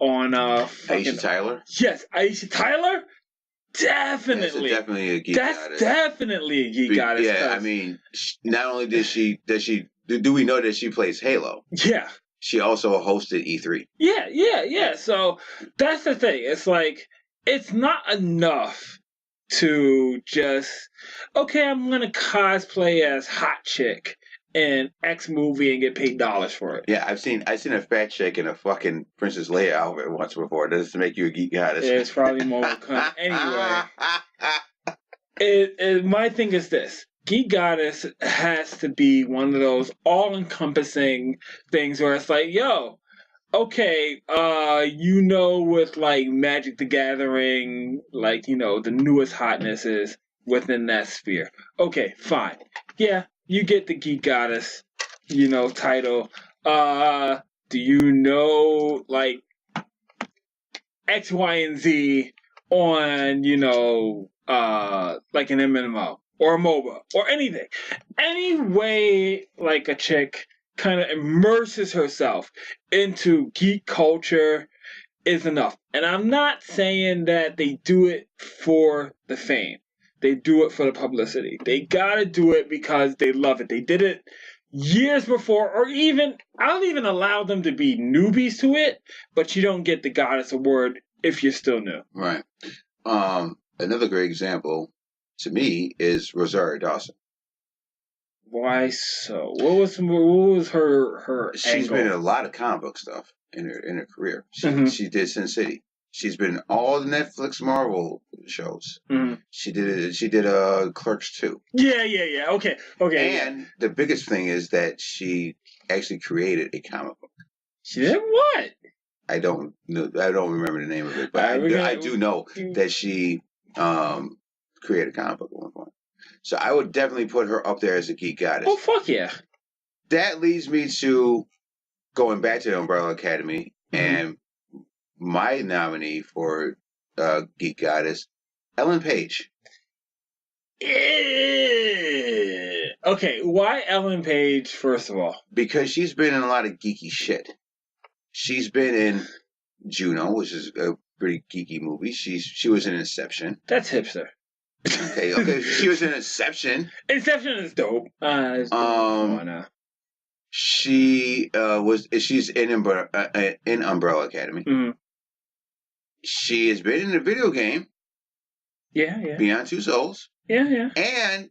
on Aisha Tyler? Yes, Aisha Tyler. Definitely. That's definitely a geek goddess. That's definitely a geek goddess. Yeah, I mean, not only do we know that she plays Halo? Yeah. She also hosted E3. Yeah. So that's the thing. It's like, it's not enough to just, okay, I'm going to cosplay as Hot Chick in X movie and get paid dollars for it. Yeah, I've seen a fat chick in a fucking Princess Leia outfit once before. Does it make you a geek goddess? Yeah, it's probably more anyway. My thing is this. Geek goddess has to be one of those all-encompassing things where it's like, yo, okay, with like Magic the Gathering, like, the newest hotness is within that sphere. Okay, fine. Yeah, you get the Geek Goddess, title. Do you know, like, X, Y, and Z on, like an MMO or a MOBA or anything? Any way, like, a chick kind of immerses herself into geek culture is enough. And I'm not saying that they do it for the fame. They do it for the publicity. They gotta do it because they love it. They did it years before, or I'll even allow them to be newbies to it, but you don't get the Goddess Award if you're still new. Right. Another great example to me is Rosario Dawson. Why so? What was her She's angle? been in a lot of comic book stuff in her career. She did Sin City. She's been in all the Netflix Marvel shows. Mm-hmm. She did Clerks 2. Yeah. Okay. And the biggest thing is that she actually created a comic book. She did what? I don't know. I don't remember the name of it, but I do know that she created a comic book at one point. So I would definitely put her up there as a geek goddess. Oh, fuck yeah. That leads me to going back to the Umbrella Academy, and my nominee for geek goddess, Ellen Page. Okay, why Ellen Page, first of all? Because she's been in a lot of geeky shit. She's been in Juno, which is a pretty geeky movie. She was in Inception. That's hipster. Okay. She was in Inception. Inception is dope. She's in Umbrella Academy. Mm-hmm. She has been in a video game. Yeah. Beyond Two Souls. Yeah. And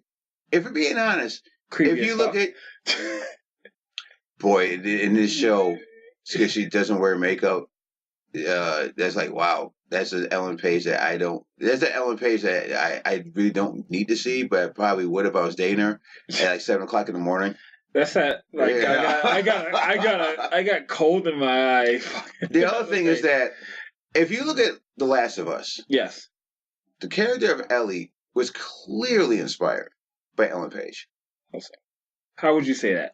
if we're being honest, creepy if you look at boy in this show, because she doesn't wear makeup, that's like, wow, That's an Ellen Page that I don't. That's an Ellen Page that I really don't need to see, but I probably would if I was dating her at like 7:00 in the morning. That's that. Like Yeah. I got cold in my eye. The other thing is that if you look at The Last of Us, yes, the character of Ellie was clearly inspired by Ellen Page. how would you say that?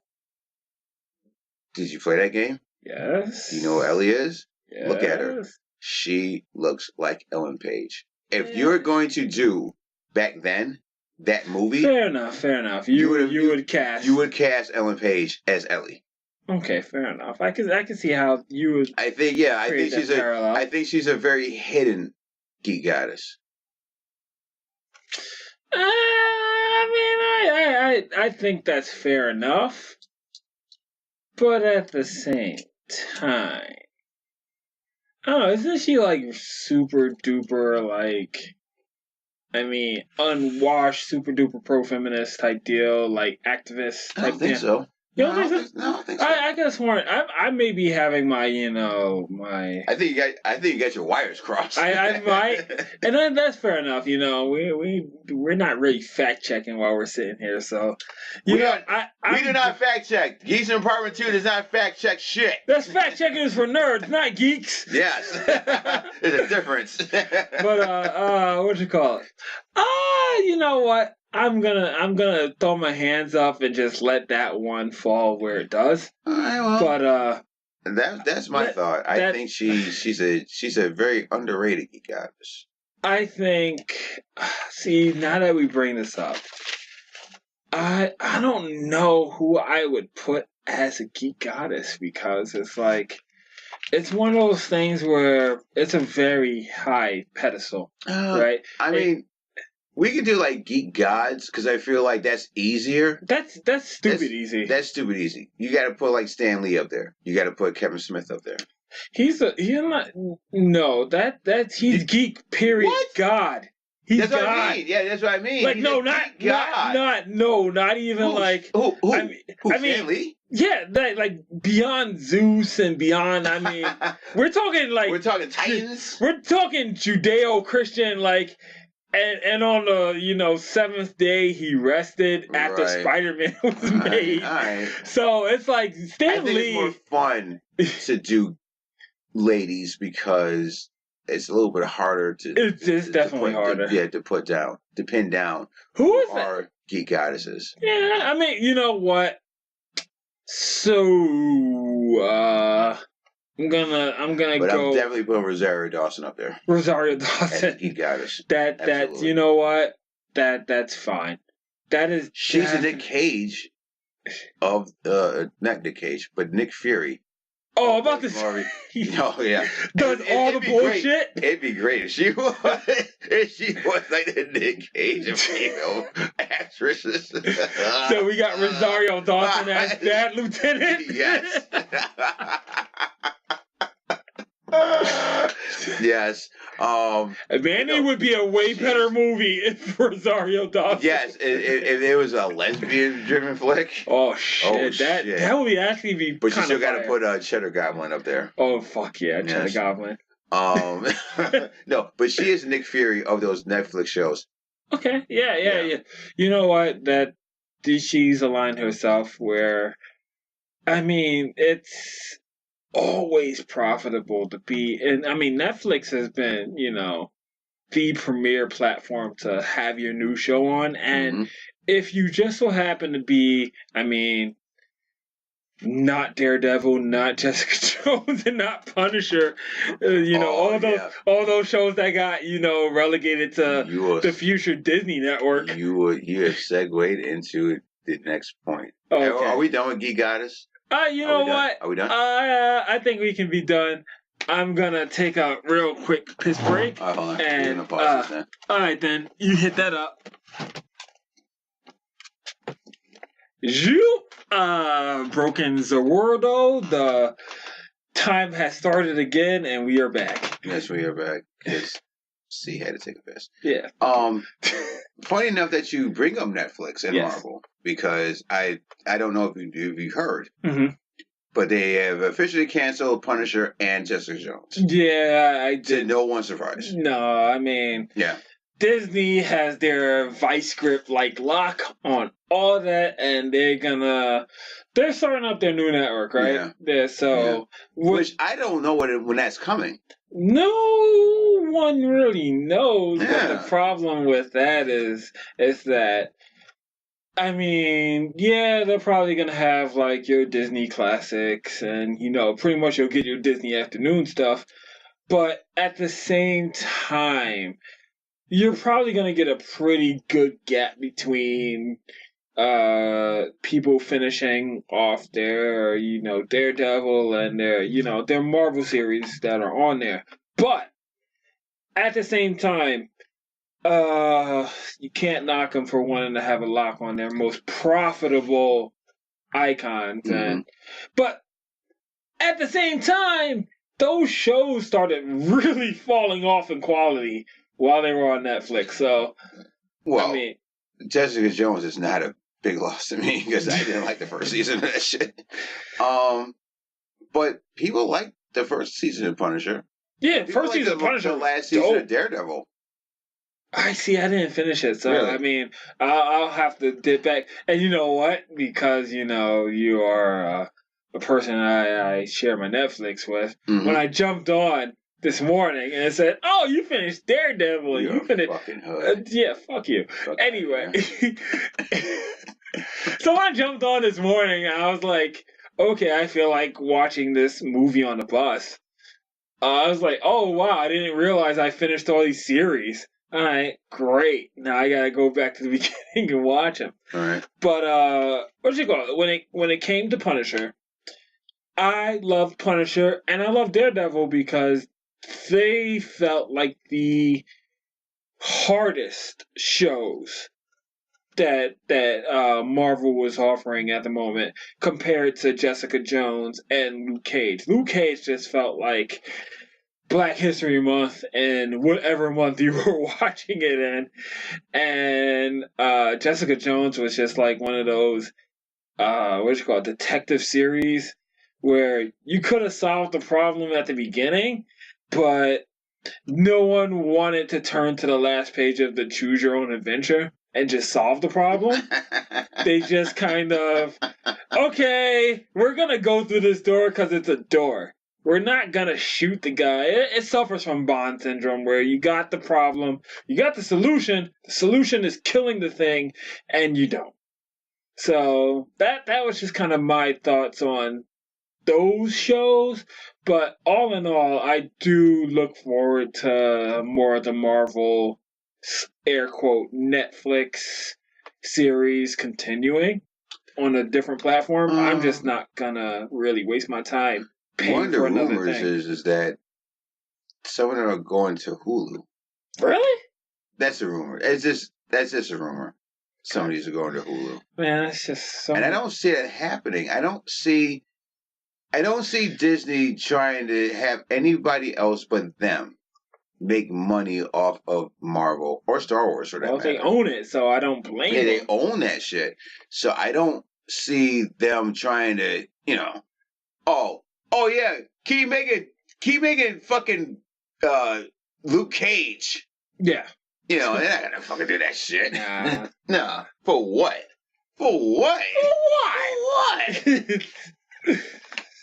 Did you play that game? Yes. You know who Ellie is? Yes. Look at her. She looks like Ellen Page. If you're going to do back then that movie, fair enough. You would cast Ellen Page as Ellie. Okay, fair enough. I can see how you would. I think she's a very hidden geek goddess. I think that's fair enough, but at the same time, I don't know. Isn't she like super duper like? I mean, unwashed, super duper pro feminist type deal, like activist type I don't think deal. so. You don't think so? No, I don't think so. I could have sworn I may be having my my. I think you got your wires crossed. I might, and then that's fair enough. We're not really fact checking while we're sitting here, so we do not fact check. Geeks in Apartment 2 does not fact check shit. That's fact checking is for nerds, not geeks. Yes, there's a difference. But what you call it? You know what? I'm gonna throw my hands up and just let that one fall where it does. All right, well, but that's my thought. I think she's a very underrated geek goddess. I think. See, now that we bring this up, I don't know who I would put as a geek goddess because it's like it's one of those things where it's a very high pedestal, right? I mean. We could do like geek gods because I feel like that's easier. That's stupid easy. That's stupid easy. You got to put like Stan Lee up there. You got to put Kevin Smith up there. He's geek. Period. What? God. He's that's God. What I mean. Yeah, that's what I mean. Like He's not even like. Who? I mean, Stan Lee? Yeah, that like beyond Zeus and beyond. I mean, we're talking Titans. We're talking Judeo-Christian like. And on the seventh day he rested after Spider-Man was made. All right. So it's like Stan Lee. It's more fun to do ladies because it's a little bit harder to. It's definitely harder. To pin down. Who is our geek goddesses? Yeah, I mean, you know what? So I'm gonna but go. I'm definitely putting Rosario Dawson up there. Rosario Dawson. Geek goddess. That you know what? That's fine. She's a Nick Cage of not Nick Cage, but Nick Fury. Oh, about this. Oh yeah. Does all the bullshit? It'd be great if she was like the Nick Cage of female actresses. So we got Rosario Dawson as that lieutenant. Yes. Yes. Manny would be a way better movie if Rosario Dawson. Yes, if it was a lesbian-driven flick. Oh shit! That would actually be. But you still got to put Cheddar Goblin up there. Oh fuck yeah, Cheddar Goblin. No, but she is Nick Fury of those Netflix shows. Okay, yeah. You know what? She's aligned herself where, I mean, it's always profitable to be, and I mean Netflix has been, the premier platform to have your new show on, and if you just so happen to be, I mean, not Daredevil, not Jessica Jones, and not Punisher, all those shows that got relegated to the future Disney network. You have segued into the next point. Okay. Are we done with Geek Goddess? You know what? Are we done? I think we can be done. I'm gonna take a real quick piss break. Hold on. And all right, then you hit that up. Broken Zordo. The time has started again, and we are back. Yes, we are back. Yes. C had to take a piss. Yeah. Funny enough that you bring up Netflix and Marvel because I don't know if you heard. But they have officially canceled Punisher and Jessica Jones. Yeah, I To did. no one's surprise. No, I mean, Yeah. Disney has their vice grip lock on all that, and they're starting up their new network, right? Yeah. So Which I don't know when that's coming. No one really knows, but the Yeah. problem with that is that, I mean, yeah, they're probably gonna have like your Disney classics, and pretty much you'll get your Disney afternoon stuff. But at the same time, you're probably gonna get a pretty good gap between people finishing off their Daredevil and their Marvel series that are on there. But at the same time, you can't knock them for wanting to have a lock on their most profitable icons. Mhm. But at the same time, those shows started really falling off in quality while they were on Netflix. So, Well, I mean, Jessica Jones is not a big loss to me because I didn't like the first season of that shit. But people like the first season of Punisher. yeah, People first like season of Punisher the was last season dope. of Daredevil. I see. I didn't finish it, so Really? I mean, I'll have to dip back. And you know what? Because you are a person I share my Netflix with. Mhm. When I jumped on this morning and it said, "Oh, you finished Daredevil," and you finished. Fucking hood. Yeah, fuck you. Fuck Anyway, that, so when I jumped on this morning, I was like, "Okay, I feel like watching this movie on the bus." I was like, "Oh wow, I didn't realize I finished all these series." All right, great. Now I gotta go back to the beginning and watch them. All right. But what you call it? When it came to Punisher, I loved Punisher and I loved Daredevil because they felt like the hardest shows that Marvel was offering at the moment compared to Jessica Jones and Luke Cage. Luke Cage just felt like Black History Month and whatever month you were watching it in. And Jessica Jones was just like one of those detective series where you could have solved the problem at the beginning, but no one wanted to turn to the last page of the Choose Your Own Adventure and just solve the problem. They just kind of, okay, we're gonna go through this door because it's a door. We're not gonna shoot the guy. It suffers from Bond syndrome where you got the problem, you got the solution is killing the thing, and you don't. So that was just kind of my thoughts on those shows. But all in all, I do look forward to more of the Marvel, air quote, Netflix series continuing on a different platform. I'm just not gonna really waste my time paying for another rumors thing. is that some of them are going to Hulu. Really? That's a rumor. That's just a rumor. Some of these are going to Hulu. Man, that's just so. And I don't see that happening. I don't see Disney trying to have anybody else but them make money off of Marvel or Star Wars for that matter. They own it, so I don't blame them. They own that shit. So I don't see them trying to, oh yeah, keep making fucking Luke Cage. Yeah. They're not gonna fucking do that shit. Nah. Nah. For what? For what? For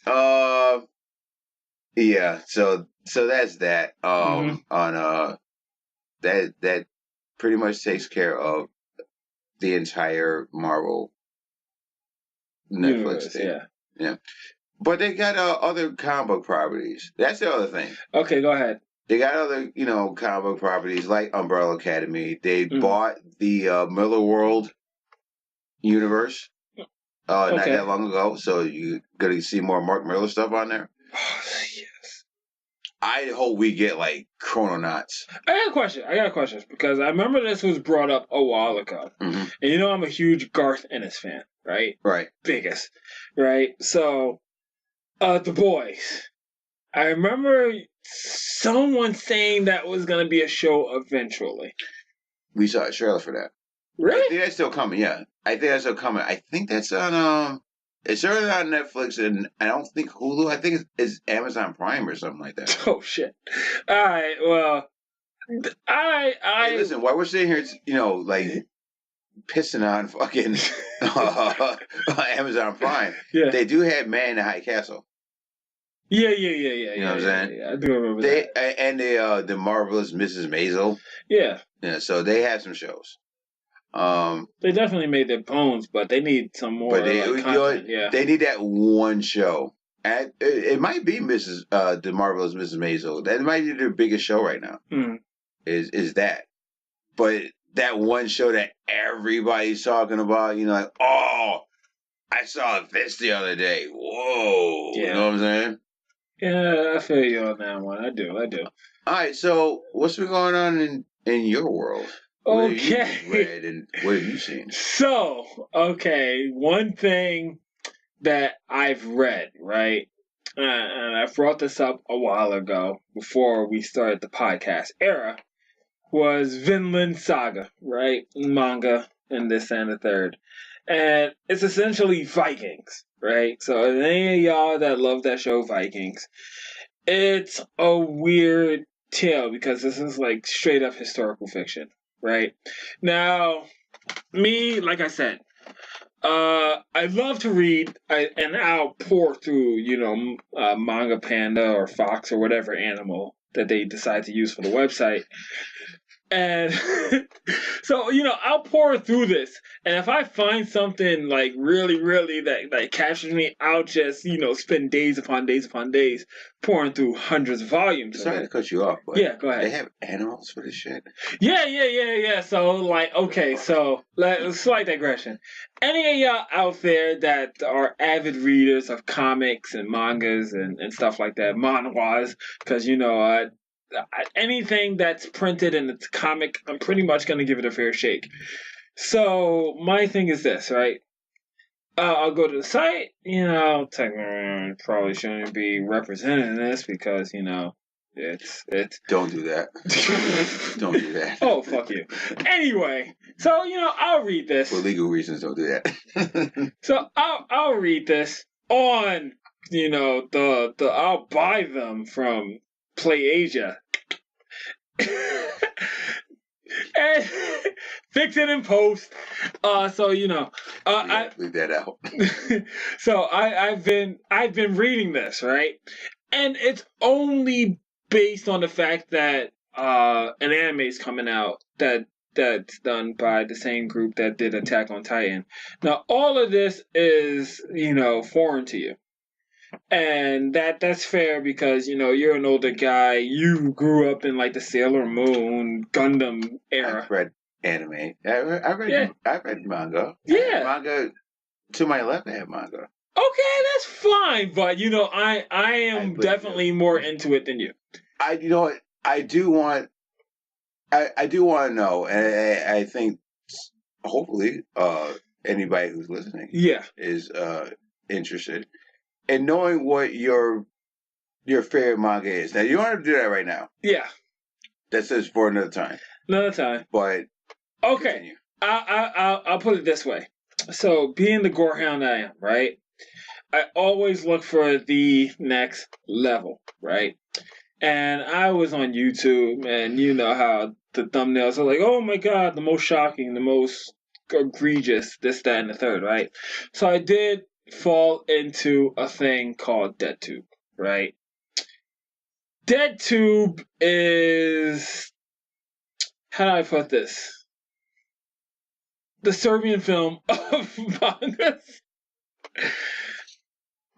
what? Yeah. So that's that. On that pretty much takes care of the entire Marvel Netflix thing. Yeah. But they got other comic book properties. That's the other thing. Okay, go ahead. They got other, comic book properties like Umbrella Academy. They bought the Miller World universe not that long ago, so you're going to see more Mark Miller stuff on there. Oh, yes. I hope we get, like, Chrononauts. I got a question, because I remember this was brought up a while ago. Mm-hmm. And I'm a huge Garth Ennis fan, right? Right. Biggest, right? So, The Boys. I remember someone saying that was going to be a show eventually. We saw a trailer for that. Really? I think that's still coming, yeah. I think that's still coming. I think that's on, It's certainly not Netflix, and I don't think Hulu. I think it's Amazon Prime or something like that. Oh shit! All right, well, Hey, listen, while we're sitting here, like pissing on fucking Amazon Prime, yeah, they do have Man in the High Castle. yeah. You know what I'm saying? Yeah, I do remember that. And the Marvelous Mrs. Maisel. Yeah, So they have some shows. they definitely made their bones, but they need some more But they, like content. Yeah, they need that one show. And it might be the Marvelous Mrs. Maisel. That might be their biggest show right now. mm. Is that? But that one show that everybody's talking about, like, oh, I saw this the other day. Whoa, Yeah. You know what I'm saying? Yeah, I feel you on that one. I do. All right, so what's been going on in your world? What have you read and what have you seen? So, okay, one thing that I've read, right? And I brought this up a while ago before we started the podcast era, was Vinland Saga, right? Manga and this and the third. And it's essentially Vikings, right? So if any of y'all that love that show Vikings, it's a weird tale because this is like straight up historical fiction, right? Now, me, like I said, I love to read, and I'll pour through, Manga Panda or Fox or whatever animal that they decide to use for the website. And so, I'll pour through this. And if I find something like really, really that captures me, I'll just, spend days upon days upon days pouring through hundreds of volumes. Sorry to cut you off, but yeah, go ahead. They have animals for this shit. Yeah. So, like, okay, so slight digression. Any of y'all out there that are avid readers of comics and mangas and stuff like that, manhwas, because anything that's printed and it's comic, I'm pretty much going to give it a fair shake. So my thing is this, right? I'll go to the site, technically probably shouldn't be representing this because, it's... Don't do that. Don't do that. Oh, fuck you. Anyway, so, I'll read this. For legal reasons, don't do that. So I'll read this on, I'll buy them from PlayAsia. And fix it in post. So I leave that out. So I've been reading this, right? And it's only based on the fact that an anime is coming out that's done by the same group that did Attack on Titan. Now all of this is, foreign to you. And that's fair because, you're an older guy. You grew up in like the Sailor Moon, Gundam era. I've read anime. I've read manga. Yeah. Manga to my left, I have manga. Okay, that's fine, but I am definitely more into it than you. I do want to know, and I think hopefully anybody who's listening is interested in knowing what your favorite manga is. Now you don't have to do that right now. Yeah. That says for another time. Another time. But okay, I'll put it this way. So being the gorehound I am, right? I always look for the next level, right? And I was on YouTube, and you know how the thumbnails are like, oh my god, the most shocking, the most egregious, this, that, and the third, right? So I did fall into a thing called DeadTube, right? DeadTube is, how do I put this? The Serbian film of mangas.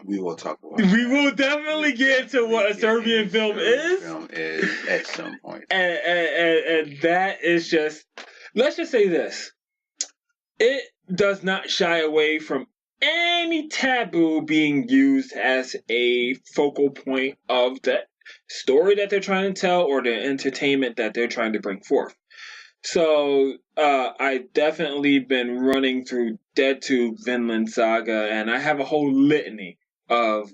We will talk about We will definitely get into what a Serbian film is. Film is at some point. And that is just, let's just say this. It does not shy away from any taboo being used as a focal point of the story that they're trying to tell or the entertainment that they're trying to bring forth. So I've definitely been running through DeadTube, Vinland Saga, and I have a whole litany of,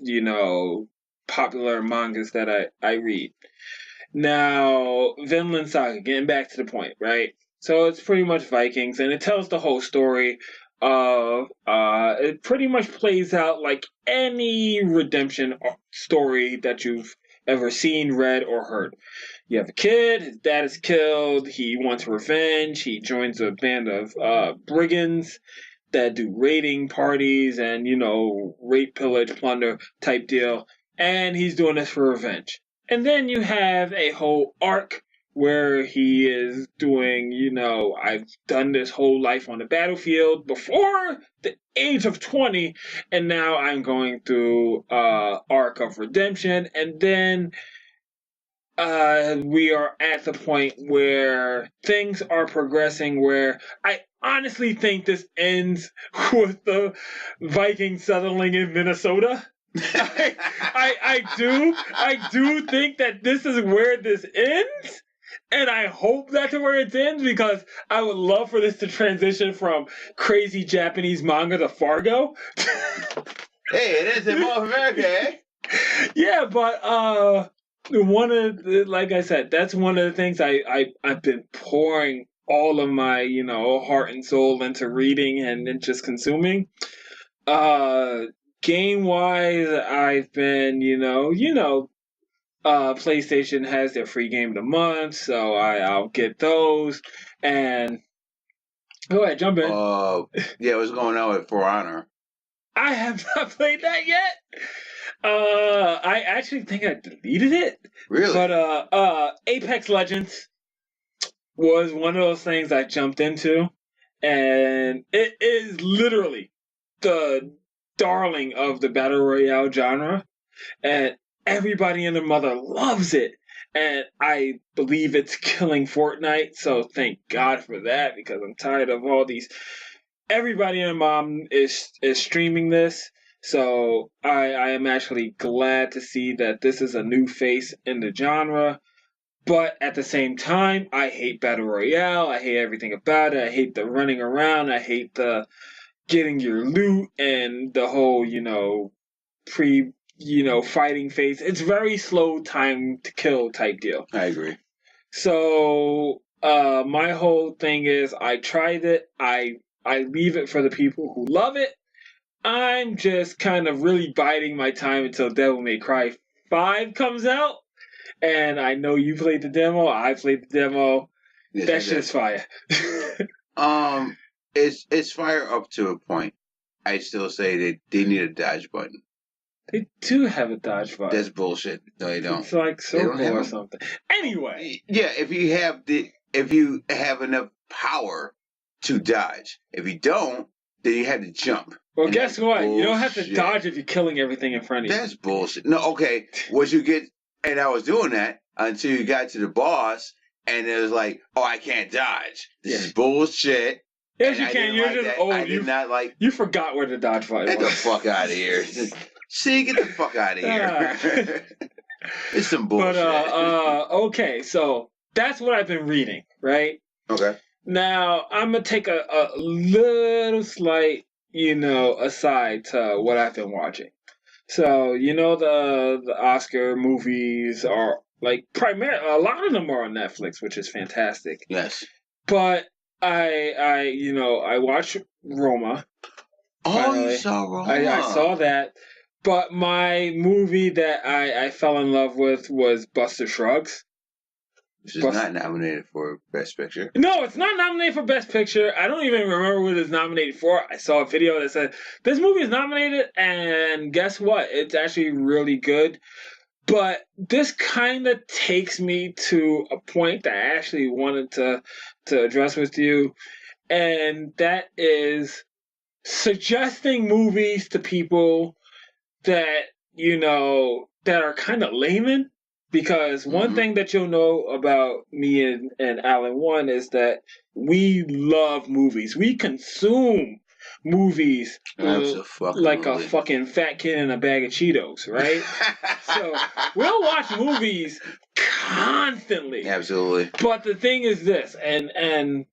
popular mangas that I read. Now, Vinland Saga, getting back to the point, right? So it's pretty much Vikings, and it tells the whole story It pretty much plays out like any redemption story that you've ever seen, read, or heard. You have a kid, his dad is killed, he wants revenge, he joins a band of brigands that do raiding parties and, rape, pillage, plunder type deal, and he's doing this for revenge. And then you have a whole arc where he is doing, I've done this whole life on the battlefield before the age of 20, and now I'm going through arc of redemption, and then we are at the point where things are progressing where I honestly think this ends with the Vikings settling in Minnesota. I do think that this is where this ends. And I hope that's where it ends because I would love for this to transition from crazy Japanese manga to Fargo. Hey, it is in North America, eh? Yeah, but like I said, that's one of the things I've been pouring all of my heart and soul into reading and just consuming. Game wise, I've been PlayStation has their free game of the month, so I'll get those. And go ahead, jump in. Yeah, what's going on with For Honor? I have not played that yet. I actually think I deleted it. Really? But Apex Legends was one of those things I jumped into, and it is literally the darling of the battle royale genre, and everybody and their mother loves it. And I believe it's killing Fortnite, so thank God for that because I'm tired of all these. Everybody and their mom is streaming this. So I am actually glad to see that this is a new face in the genre. But at the same time, I hate Battle Royale. I hate everything about it. I hate the running around. I hate the getting your loot and the whole, fighting phase. It's very slow time to kill type deal. I agree. So my whole thing is I tried it. I leave it for the people who love it. I'm just kind of really biding my time until Devil May Cry 5 comes out. And I know you played the demo. I played the demo. Yes, that shit's fire. It's fire up to a point. I still say they need a dodge button. They do have a dodge button. That's bullshit. No, they don't. It's like circle or something. Anyway. Yeah, if you have enough power to dodge. If you don't, then you have to jump. Well, guess what? Bullshit. You don't have to dodge if you're killing everything in front of you. That's bullshit. No, okay. What you get, and I was doing that until you got to the boss, and it was like, oh, I can't dodge. This is bullshit. Yes, you can. You're just you forgot where the dodge button was. Get the fuck out of here. See, get the fuck out of here. It's some bullshit. But, okay, so that's what I've been reading, right? Okay. Now, I'm going to take a little slight, aside to what I've been watching. So, the Oscar movies are, primarily, a lot of them are on Netflix, which is fantastic. Yes. But I watched Roma. Oh, finally. You saw Roma. I saw that. But my movie that I fell in love with was Buster Shrugs. Which is not nominated for Best Picture. No, it's not nominated for Best Picture. I don't even remember what it's nominated for. I saw a video that said, this movie is nominated, and guess what? It's actually really good. But this kind of takes me to a point that I actually wanted to address with you, and that is suggesting movies to people that, that are kind of layman. Because one thing that you'll know about me and Alan, one, is that we love movies. We consume movies like a fucking fat kid in a bag of Cheetos, right? So we'll watch movies constantly. Absolutely. But the thing is this, and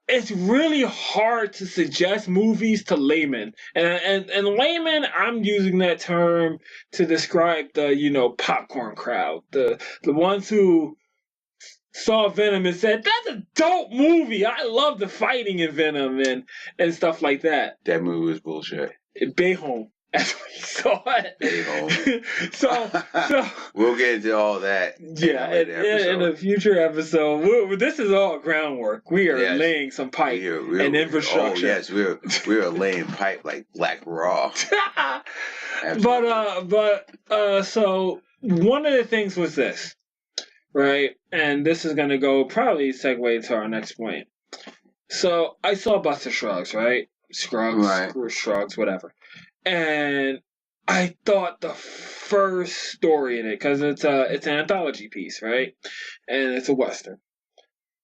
it's really hard to suggest movies to laymen. And laymen, I'm using that term to describe the, popcorn crowd. The ones who saw Venom and said, "That's a dope movie. I love the fighting in Venom and stuff like that." That movie was bullshit. Bayhome, as we saw it. Bayhome. so we'll get into all that. Yeah, in a future episode. This is all groundwork. We are laying some pipe and infrastructure. Oh yes, we're laying pipe like Black Raw. So one of the things was this, right? And this is gonna go probably segue to our next point. So I saw Buster Shrugs, right? Shrugs, whatever. And I thought the first story in it, because it's an anthology piece, right? And it's a Western.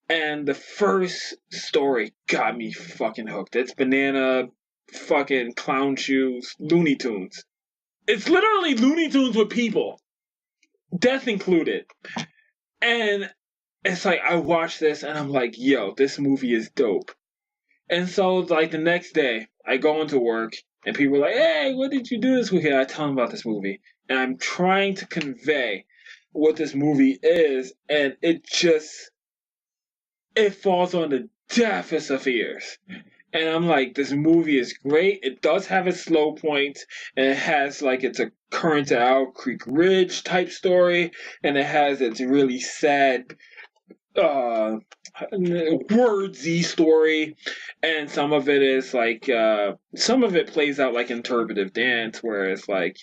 And the first story got me fucking hooked. It's banana fucking clown shoes, Looney Tunes. It's literally Looney Tunes with people. Death included. And it's like, I watched this and I'm like, yo, this movie is dope. And so, like, the next day, I go into work and people are like, hey, what did you do this weekend? I tell them about this movie. And I'm trying to convey what this movie is, and it falls on the deafest of ears. And I'm like, this movie is great. It does have its slow points, and it has, like, it's a Current at Owl Creek Ridge type story, and it has its really sad wordsy story, and some of it is like some of it plays out like interpretive dance, where it's like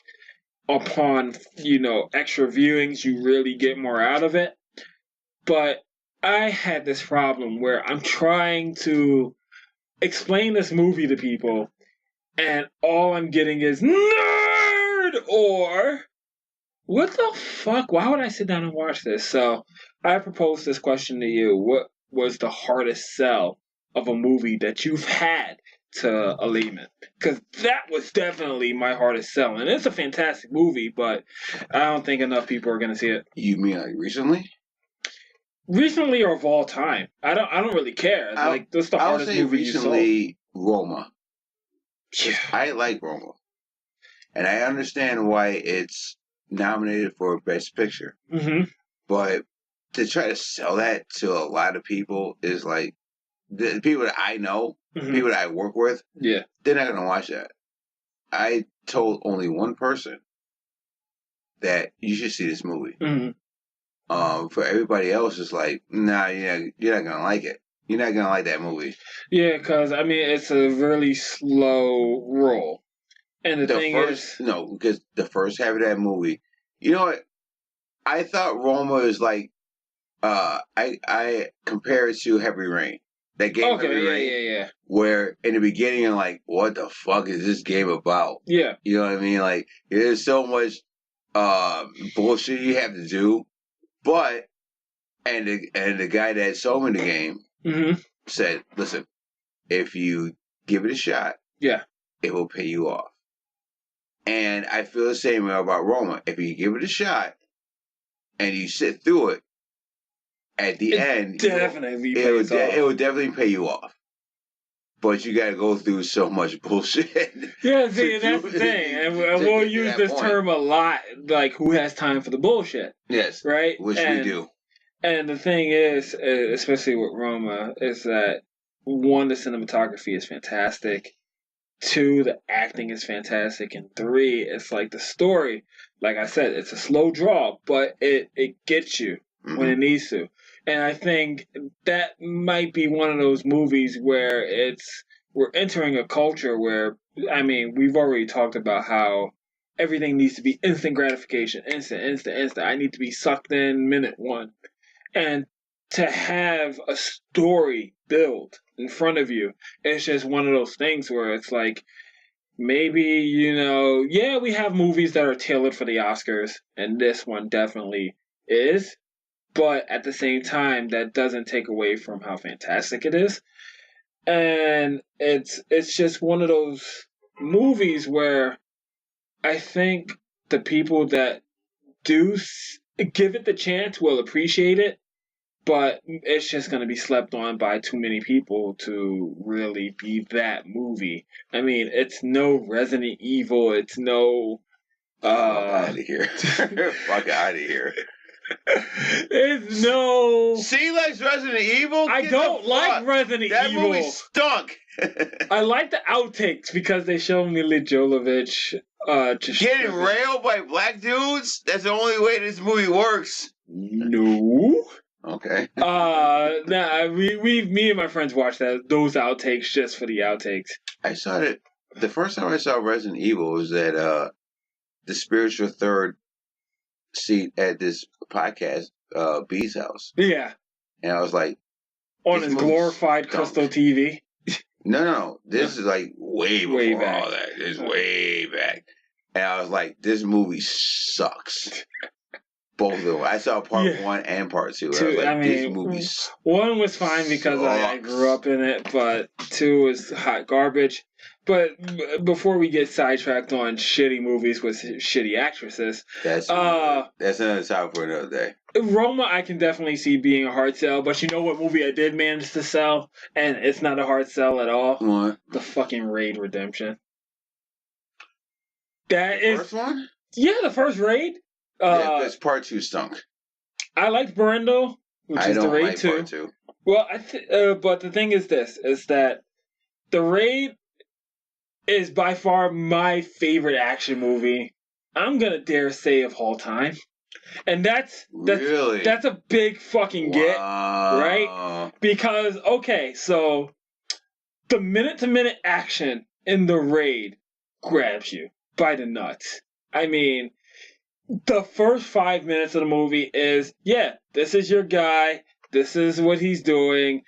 upon extra viewings you really get more out of it. But I had this problem where I'm trying to explain this movie to people and all I'm getting is nerd or what the fuck? Why would I sit down and watch this? So I propose this question to you. What was the hardest sell of a movie that you've had to a layman? Because that was definitely my hardest sell. And it's a fantastic movie, but I don't think enough people are going to see it. You mean like recently? Recently or of all time? I don't really care. Like, that's the hardest movie you saw. Recently, Roma. Yeah. I like Roma. And I understand why it's nominated for Best Picture. Mm-hmm. But to try to sell that to a lot of people is like, the people that I know, people that I work with, they're not going to watch that. I told only one person that you should see this movie. For everybody else, it's like, nah, you're not going to like it. You're not going to like that movie. Yeah, because, I mean, it's a really slow roll. And because the first half of that movie, you know what? I thought Roma is like, I compare it to Heavy Rain. That game, Heavy Rain. Yeah. Where in the beginning, you're like, what the fuck is this game about? Yeah. You know what I mean? Like, there's so much bullshit you have to do. But, and the guy that sold me the game said, listen, if you give it a shot, it will pay you off. And I feel the same way about Roma. If you give it a shot and you sit through it, at the end, it will definitely pay you off. But you got to go through so much bullshit. Yeah, see, that's the thing. And we'll use this term a lot, like, who has time for the bullshit? Yes. Right? Which we do. And the thing is, especially with Roma, is that, one, the cinematography is fantastic. 2, the acting is fantastic. And 3, it's like the story, like I said, it's a slow draw, but it gets you when it needs to. And I think that might be one of those movies where we're entering a culture where, I mean, we've already talked about how everything needs to be instant gratification. Instant. I need to be sucked in minute one. And to have a story built in front of you, it's just one of those things where it's like, maybe, we have movies that are tailored for the Oscars, and this one definitely is. But at the same time, that doesn't take away from how fantastic it is. And it's just one of those movies where I think the people that do give it the chance will appreciate it, but it's just going to be slept on by too many people to really be that movie. I mean, it's no Resident Evil. It's no... Fuck out of here. Fuck out of here. There's no. She likes Resident Evil? I don't like Resident that Evil. That movie stunk. I like the outtakes because they show Mila Jovovich getting railed by black dudes. That's the only way this movie works. No. Okay. Me and my friends watched those outtakes just for the outtakes. I saw it. The first time I saw Resident Evil was at the spiritual third seat at this podcast, B's house. Yeah. And I was like, on his glorified Crystal TV. No. This is like way before back. All that. This is way back. And I was like, this movie sucks. Both of them. I saw part 1 and part 2. I was like, this movie sucks. 1 was fine because I grew up in it, but 2 is hot garbage. But before we get sidetracked on shitty movies with shitty actresses, that's another topic for another day. Roma, I can definitely see being a hard sell, but you know what movie I did manage to sell, and it's not a hard sell at all? What? The fucking Raid Redemption. First one? Yeah, the first Raid. Yeah, because part 2 stunk. I liked Brando, which is the Raid like 2. Part 2. Well, but the thing is this, is that the Raid is by far my favorite action movie. I'm gonna dare say of all time. And that's a big fucking get, right? Because, okay, so the minute-to-minute action in the Raid grabs you by the nuts. I mean, the first 5 minutes of the movie is, yeah, this is your guy, this is what he's doing,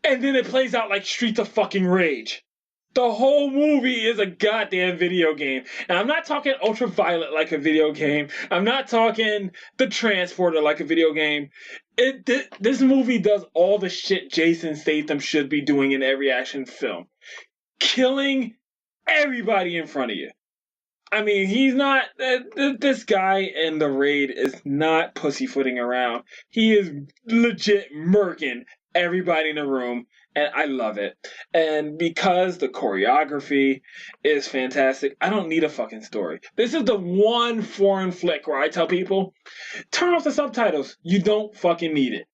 and then it plays out like Streets of fucking Rage. The whole movie is a goddamn video game. And I'm not talking Ultraviolet like a video game. I'm not talking The Transporter like a video game. This movie does all the shit Jason Statham should be doing in every action film. Killing everybody in front of you. I mean, he's not... this guy in the Raid is not pussyfooting around. He is legit murking everybody in the room. And I love it. And because the choreography is fantastic, I don't need a fucking story. This is the one foreign flick where I tell people, turn off the subtitles. You don't fucking need it.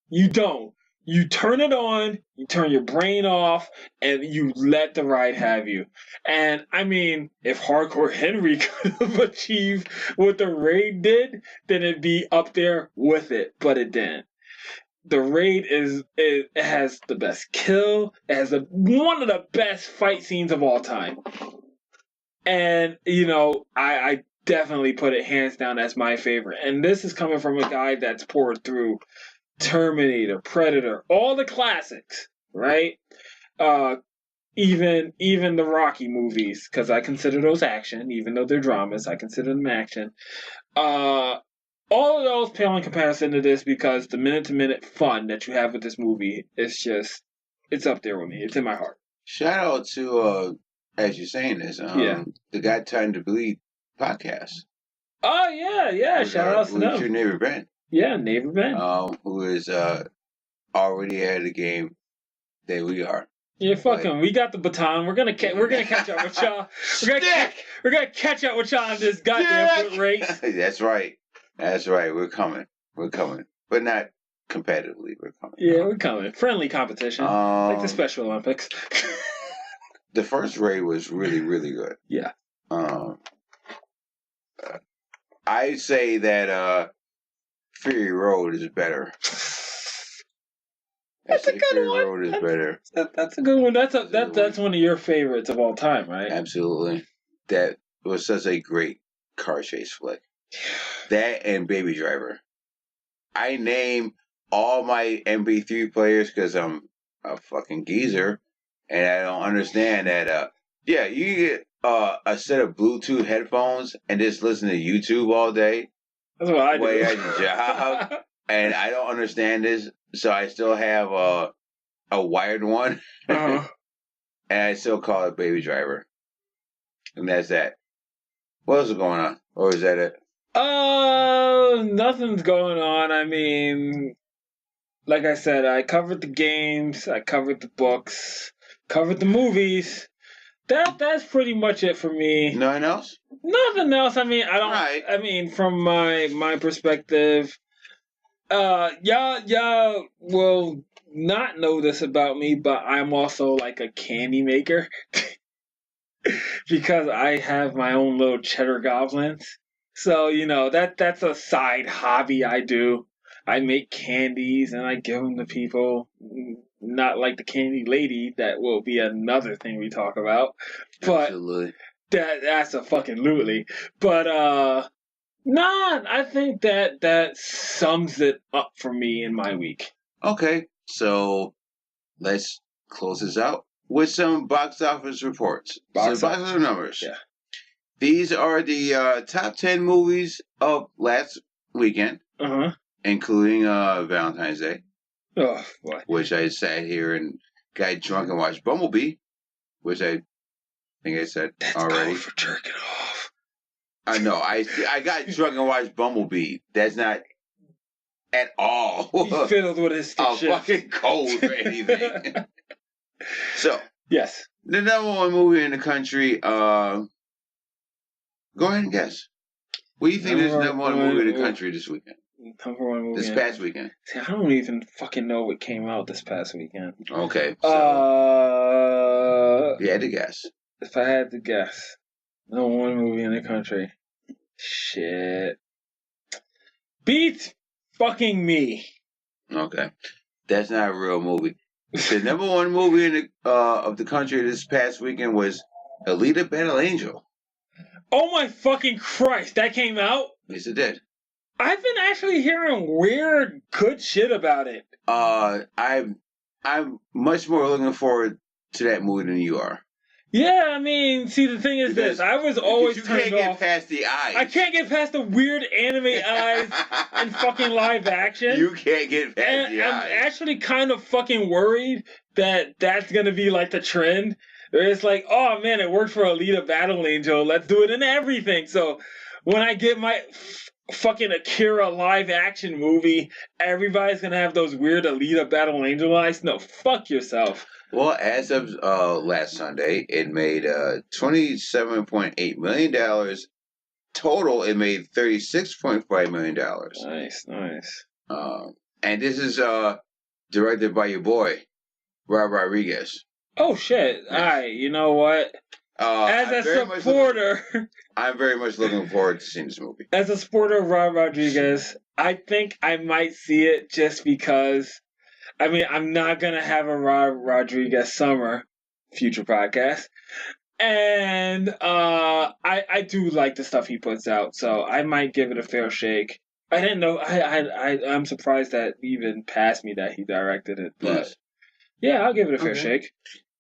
You don't. You turn it on, you turn your brain off, and you let the ride have you. And, I mean, if Hardcore Henry could have achieved what the Raid did, then it'd be up there with it. But it didn't. The Raid it has the best kill. It has one of the best fight scenes of all time. And, you know, I definitely put it hands down as my favorite. And this is coming from a guy that's poured through Terminator, Predator, all the classics, right? Even the Rocky movies, because I consider those action, even though they're dramas, I consider them action. All of those pale in comparison to this because the minute-to-minute fun that you have with this movie is just, it's up there with me. It's in my heart. Shout out to, as you're saying this, the Got Time to Bleed podcast. Oh, yeah. Shout out to them. Who's your neighbor, Ben. Yeah, neighbor Ben. Who is already ahead of the game than we are. Yeah, fuck him. We got the baton. We're gonna catch up with y'all. We're gonna catch up with y'all in this goddamn foot race. That's right. We're coming. But not competitively. We're coming. Yeah, we're coming. Friendly competition. Like the Special Olympics. The first Raid was really, really good. Yeah. I say that Fury Road is better. That's a good Fury one. Road is better. That's a good one. That's one of your favorites of all time, right? Absolutely. That was such a great car chase flick. That and Baby Driver. I name all my MP3 players because I'm a fucking geezer and I don't understand that. You get a set of Bluetooth headphones and just listen to YouTube all day. That's what I do. Way at your job, and I don't understand this, so I still have a wired one, and I still call it Baby Driver, and that's that. What else is going on, or is that it? Nothing's going on. I mean, like I said, I covered the games, I covered the books, covered the movies. That's pretty much it for me. Nothing else? Nothing else. I mean, I don't. Right. I mean, from my perspective, y'all will not know this about me, but I'm also like a candy maker because I have my own little cheddar goblins. So that's a side hobby I do. I make candies and I give them to people. Not like the candy lady, that will be another thing we talk about. But Absolutely. that's a fucking lutely. But nah, I think that sums it up for me in my week. Okay, so let's close this out with some box office reports. Box Box office numbers. Yeah. These are the top 10 movies of last weekend, including Valentine's Day, Oh boy. which I sat here and got drunk and watched Bumblebee, which I think I said That's already. code for jerking off. I know. I got drunk and watched Bumblebee. That's not at all He's filled with his stick shift. fucking cold or anything. So, yes, the number one movie in the country. Go ahead and guess. What do you think is the number one movie in the country this weekend? Number one movie. This past weekend. See, I don't even fucking know what came out this past weekend. Okay. So, you had to guess. If I had to guess, number one movie in the country. Shit. Beat fucking me. Okay. That's not a real movie. The number one movie in the of the country this past weekend was Alita Battle Angel. Oh my fucking Christ, that came out? Yes, it did. I've been actually hearing weird, good shit about it. I'm much more looking forward to that movie than you are. Yeah, I mean, see, the thing is this. I was always turned off. You can't get past the eyes. I can't get past the weird anime eyes and fucking live action. You can't get past the eyes. I'm actually kind of fucking worried that that's going to be like the trend. It's like, oh man, it worked for Alita Battle Angel. Let's do it in everything. So when I get my fucking Akira live action movie, everybody's going to have those weird Alita Battle Angel eyes. No, fuck yourself. Well, as of last Sunday, it made $27.8 million. Total, it made $36.5 million. Nice. And this is directed by your boy, Rob Rodriguez. Oh, shit. All right, you know what? As a supporter... I'm very much looking forward to seeing this movie. As a supporter of Rob Rodriguez, I think I might see it just because... I mean, I'm not going to have a Rob Rodriguez summer future podcast. And I do like the stuff he puts out, so I might give it a fair shake. I didn't know... I'm surprised that even passed me that he directed it. But yes. Yeah, I'll give it a fair shake.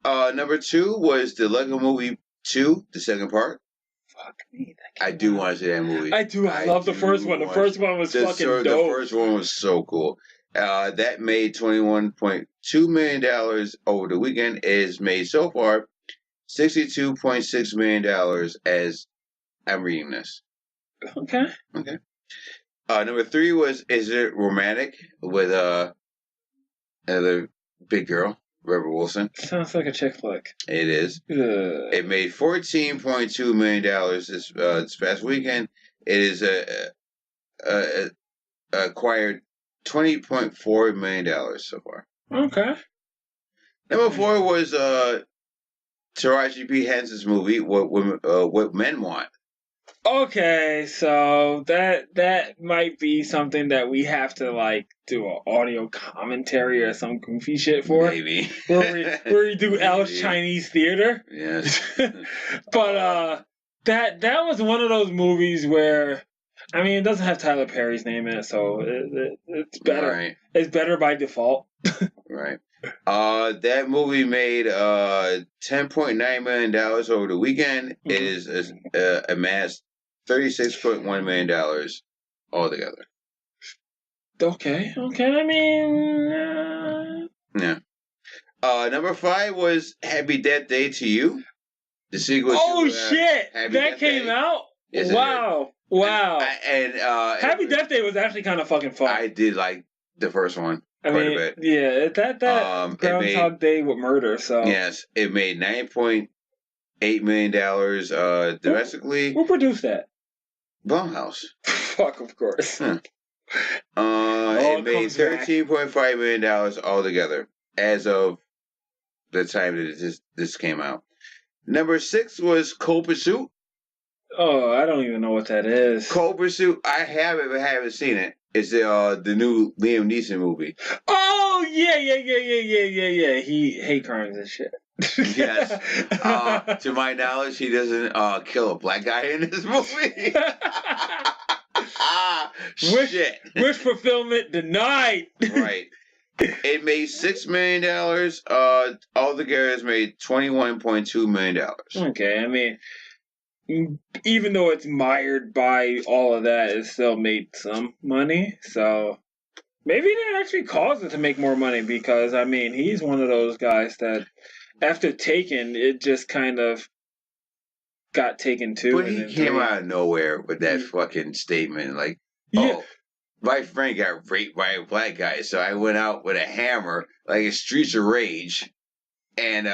Number 2 was the Lego Movie 2, the second part. Fuck me. I do want to see that movie. I do. I love the first one. The first one was fucking dope. The first one was so cool. That made $21.2 million over the weekend. It has made so far $62.6 million as I'm reading this. Okay. Number 3 was Is It Romantic with another big girl, Rebel Wilson. Sounds like a chick flick. It is. It made $14.2 million this past weekend. It is acquired $20.4 million so far. Okay. Number 4 was Taraji P. Henson's movie, What Men Want. Okay, so that might be something that we have to like do an audio commentary or some goofy shit for. Maybe. where we do Al's Chinese theater. Yes. But that was one of those movies where, I mean, it doesn't have Tyler Perry's name in it, so it's better. Right. It's better by default. Right. That movie made $10.9 million over the weekend. Mm-hmm. It is amassed $36.1 million altogether. Okay. I mean, yeah. Number 5 was Happy Death Day to You. The sequel. Oh shit! That came out. Yes, wow. And Happy Death Day was actually kind of fucking fun. I did like the first one quite a bit. Yeah, that Groundhog Day with murder. So yes, it made $9.8 $8 million domestically. Who produced that? Blumhouse. Fuck, of course. Huh. It It made $13.5 million altogether as of the time that this came out. Number 6 was Cold Pursuit. Oh, I don't even know what that is. Cold Pursuit, I haven't seen it. It's the new Liam Neeson movie. Oh yeah. He hate crimes and shit. Yes. To my knowledge, he doesn't kill a black guy in this movie. Shit. Wish fulfillment denied. Right. It made $6 million. Altogether, it's made $21.2 million. Okay, I mean, even though it's mired by all of that, it still made some money. So maybe that actually caused it to make more money because, I mean, he's one of those guys that after Taken, it just kind of got taken too. But he came out of nowhere with that fucking statement like, oh, my friend got raped by a black guy, so I went out with a hammer, like a Streets of Rage, and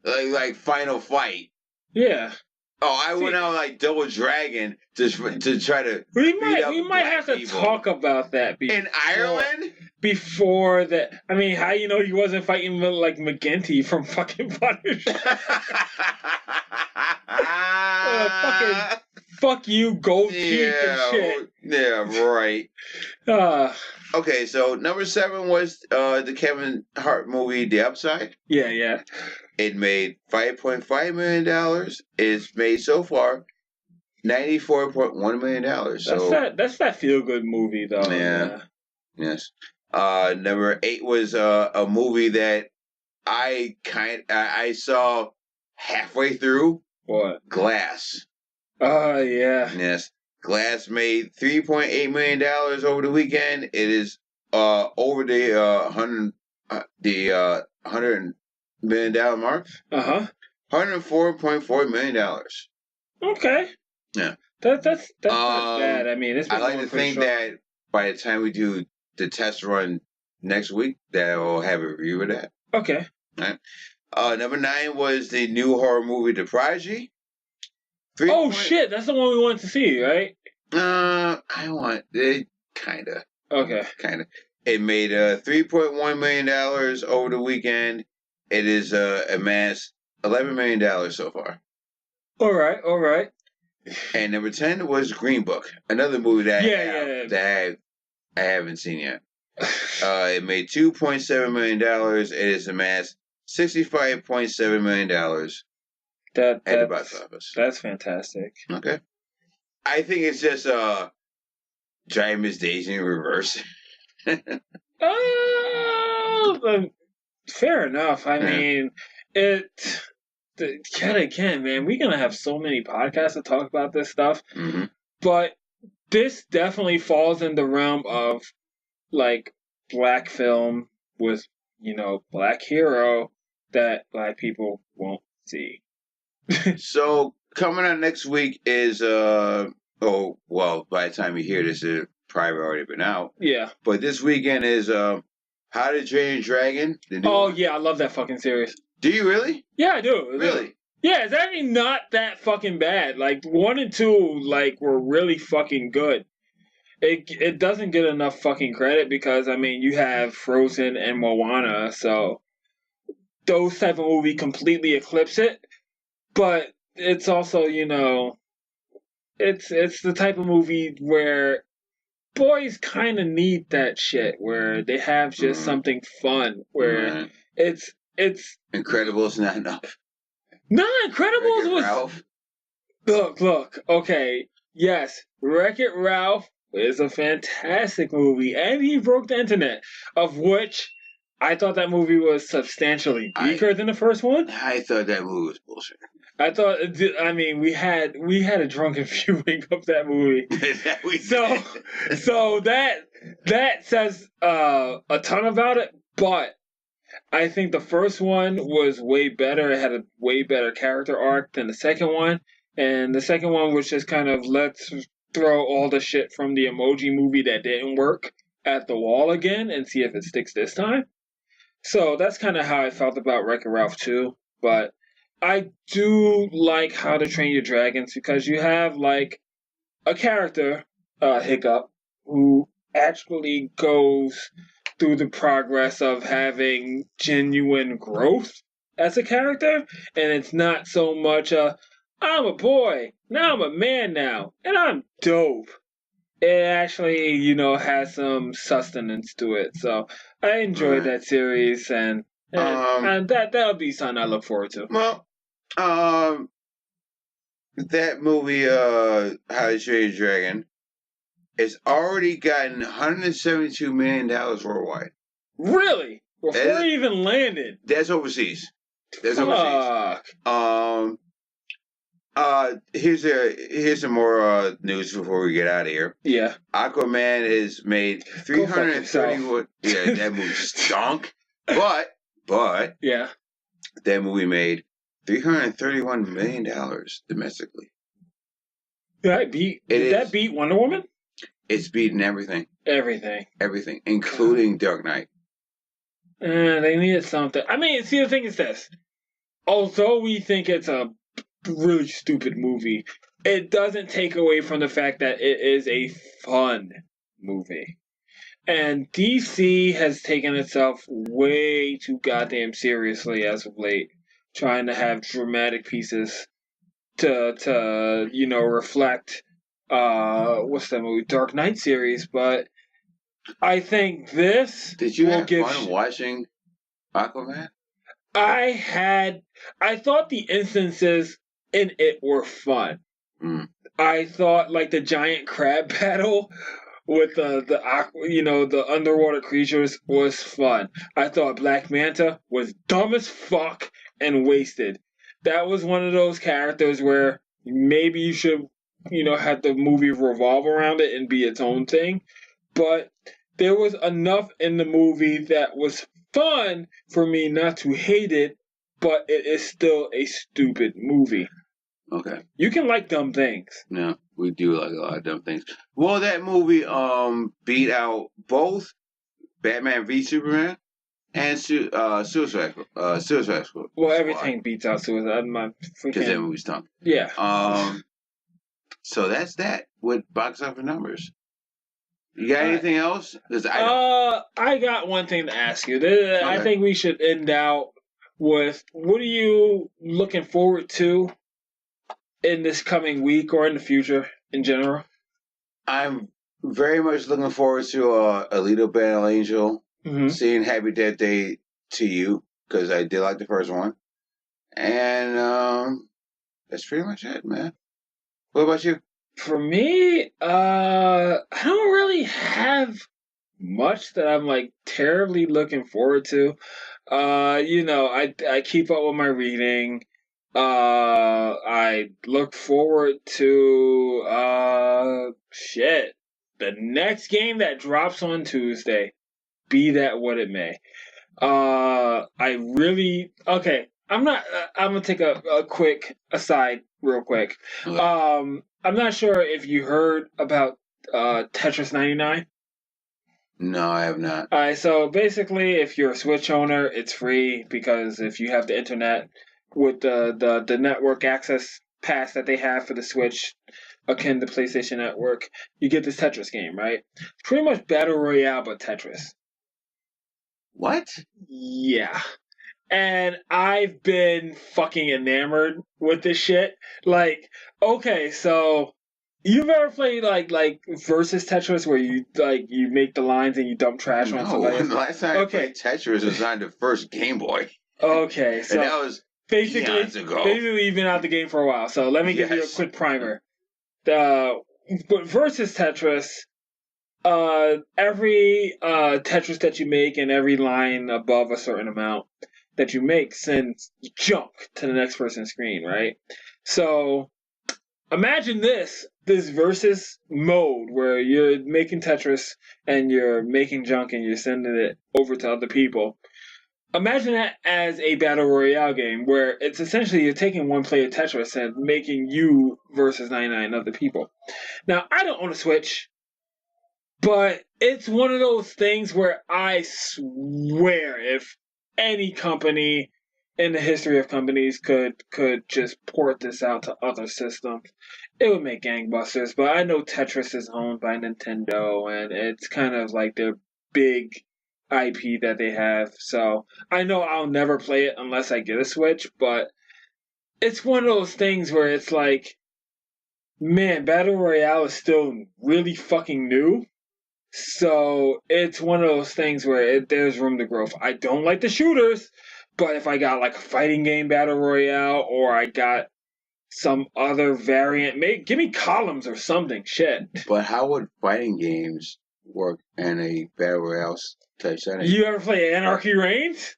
like Final Fight. Yeah. Oh, I went out like Double Dragon to try to. We might have to talk about that in Ireland before that. I mean, how you know he wasn't fighting like McGinty from fucking Punisher? Fucking fuck you, gold teeth and shit. Yeah, right. Okay, so number 7 was the Kevin Hart movie, The Upside. Yeah. It made $5.5 million. It's made so far $94.1 million. So that's that feel good movie though. Yeah. Yes. Number 8 was a movie that I saw halfway through. What? Glass. Oh yeah. Yes. Glass made $3.8 million over the weekend. It is over the $100 million mark. $104.4 million. Okay. Yeah. That's not bad. I mean, I like to think that by the time we do the test run next week, that we'll have a review of that. Okay. All right. Number 9 was the new horror movie, The Prodigy. Shit! That's the one we wanted to see, right? I want it, kinda. Okay. Kinda. It made $3.1 million over the weekend. It is amassed $11 million so far. All right. And number 10 was Green Book, another movie that I haven't seen yet. It made $2.7 million. It is amassed $65.7 million at the box office. That's fantastic. Okay. I think it's just Giant Miss Daisy in reverse. Fair enough. I mean, again, man, we're gonna have so many podcasts to talk about this stuff. Mm-hmm. But this definitely falls in the realm of like black film with, black hero that black people won't see. So coming on next week is by the time you hear this, it probably already been out. Yeah. But this weekend is How to Train Your Dragon. Yeah, I love that fucking series. Do you really? Yeah, I do. Really? Yeah, it's actually not that fucking bad. Like 1 and 2, were really fucking good. It doesn't get enough fucking credit because I mean you have Frozen and Moana, so those type of movie completely eclipse it. But it's also, it's the type of movie where boys kind of need that shit, where they have just something fun, where it's Incredibles not enough. No, Incredibles was Ralph. Look, okay, yes, Wreck-It Ralph is a fantastic movie, and he broke the internet, of which I thought that movie was substantially weaker than the first one. I thought that movie was bullshit. We had a drunken viewing of that movie. So that says a ton about it, but I think the first one was way better. It had a way better character arc than the second one, and the second one was just kind of let's throw all the shit from the Emoji Movie that didn't work at the wall again and see if it sticks this time. So that's kind of how I felt about Wreck-It Ralph 2, but I do like How to Train Your Dragons because you have like a character, Hiccup, who actually goes through the progress of having genuine growth as a character, and it's not so much I'm a boy, now I'm a man now, and I'm dope. It actually, has some sustenance to it. So I enjoyed Right. that series, and that'll be something I look forward to. Well, that movie, How to Train Your Dragon, it's already gotten $172 million worldwide. Really? Before That it even landed? That's overseas. That's overseas. Fuck. Here's some more news before we get out of here. Yeah. Aquaman has made Go fuck yourself. 331. Yeah, that movie stunk. But Yeah. that movie made $331 million domestically. Did that beat Wonder Woman? It's beaten everything. Everything, including Dark Knight. They needed something. I mean, see, the thing is this. Although we think it's a really stupid movie, it doesn't take away from the fact that it is a fun movie. And DC has taken itself way too goddamn seriously as of late, trying to have dramatic pieces to reflect what's that movie, Dark Knight series. But I think this Did you will have give fun watching Aquaman? I thought the instances in it were fun. Mm. I thought like the giant crab battle with the underwater creatures was fun. I thought Black Manta was dumb as fuck and wasted. That was one of those characters where maybe you should have the movie revolve around it and be its own thing. But there was enough in the movie that was fun for me not to hate it, but it is still a stupid movie. Okay. You can like dumb things. Yeah, we do like a lot of dumb things. Well, that movie beat out both Batman v Superman and Suicide Squad. Well, everything beats out Suicide. Because that movie stunk. Yeah. So that's that with box office numbers. You got anything else? I got one thing to ask you. Okay. I think we should end out with what are you looking forward to in this coming week or in the future in general? I'm very much looking forward to Alita Battle Angel, seeing Happy Death Day to You, because I did like the first one. And that's pretty much it, man. What about you? For me, I don't really have much that I'm like terribly looking forward to. I keep up with my reading. I look forward to the next game that drops on Tuesday, be that what it may. I'm gonna take a quick aside real quick. Okay. I'm not sure if you heard about Tetris 99. No, I have not. Alright, so basically, if you're a Switch owner, it's free because if you have the internet with the network access pass that they have for the Switch, akin to PlayStation Network, you get this Tetris game, right? Pretty much Battle Royale, but Tetris. What? Yeah. And I've been fucking enamored with this shit. Like, okay, so you've ever played like versus Tetris where you make the lines and you dump trash on somebody? No, the last time I played Tetris was on the first Game Boy. Okay, so and that was eons ago. Basically, you've been out the game for a while. So let me give you a quick primer. But versus Tetris, every Tetris that you make and every line above a certain amount that you make sends junk to the next person's screen, right? So imagine this versus mode where you're making Tetris and you're making junk and you're sending it over to other people. Imagine that as a battle royale game where it's essentially you're taking one player Tetris and making you versus 99 other people. Now, I don't own a Switch, but it's one of those things where I swear if any company in the history of companies could just port this out to other systems, it would make gangbusters. But I know Tetris is owned by Nintendo, and it's kind of like their big IP that they have. So I know I'll never play it unless I get a Switch. But it's one of those things where it's like, man, Battle Royale is still really fucking new. So it's one of those things where there's room to grow. I don't like the shooters, but if I got like a fighting game battle royale, or I got some other variant, give me columns or something. Shit. But how would fighting games work in a battle royale type setting? You ever play Anarchy Reigns?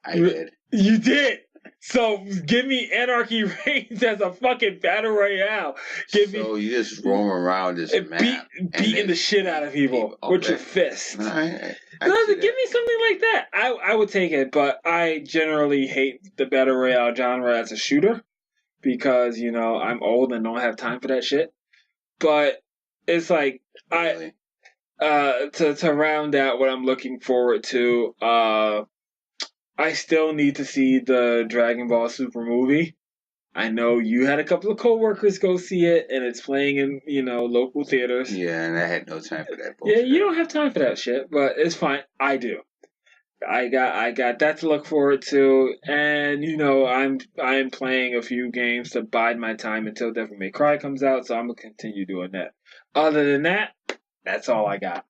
I did. You did. So give me Anarchy Reigns as a fucking battle royale. So you just roam around this map, beating the shit out of people with your fists. Give me something like that. I would take it, but I generally hate the battle royale genre as a shooter because I'm old and don't have time for that shit. But it's like to round out what I'm looking forward to. I still need to see the Dragon Ball Super movie. I know you had a couple of coworkers go see it, and it's playing in local theaters. Yeah, and I had no time for that bullshit. Yeah, you don't have time for that shit, but it's fine. I do. I got that to look forward to, and I'm playing a few games to bide my time until Devil May Cry comes out, so I'm gonna continue doing that. Other than that, that's all I got.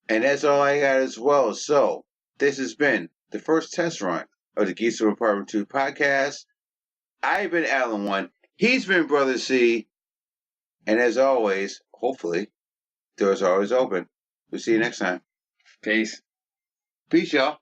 And that's all I got as well. So this has been the first test run of the Geeks from Apartment 2 podcast. I've been Alan 1. He's been Brother C. And as always, hopefully, doors are always open. We'll see you next time. Peace. Peace, y'all.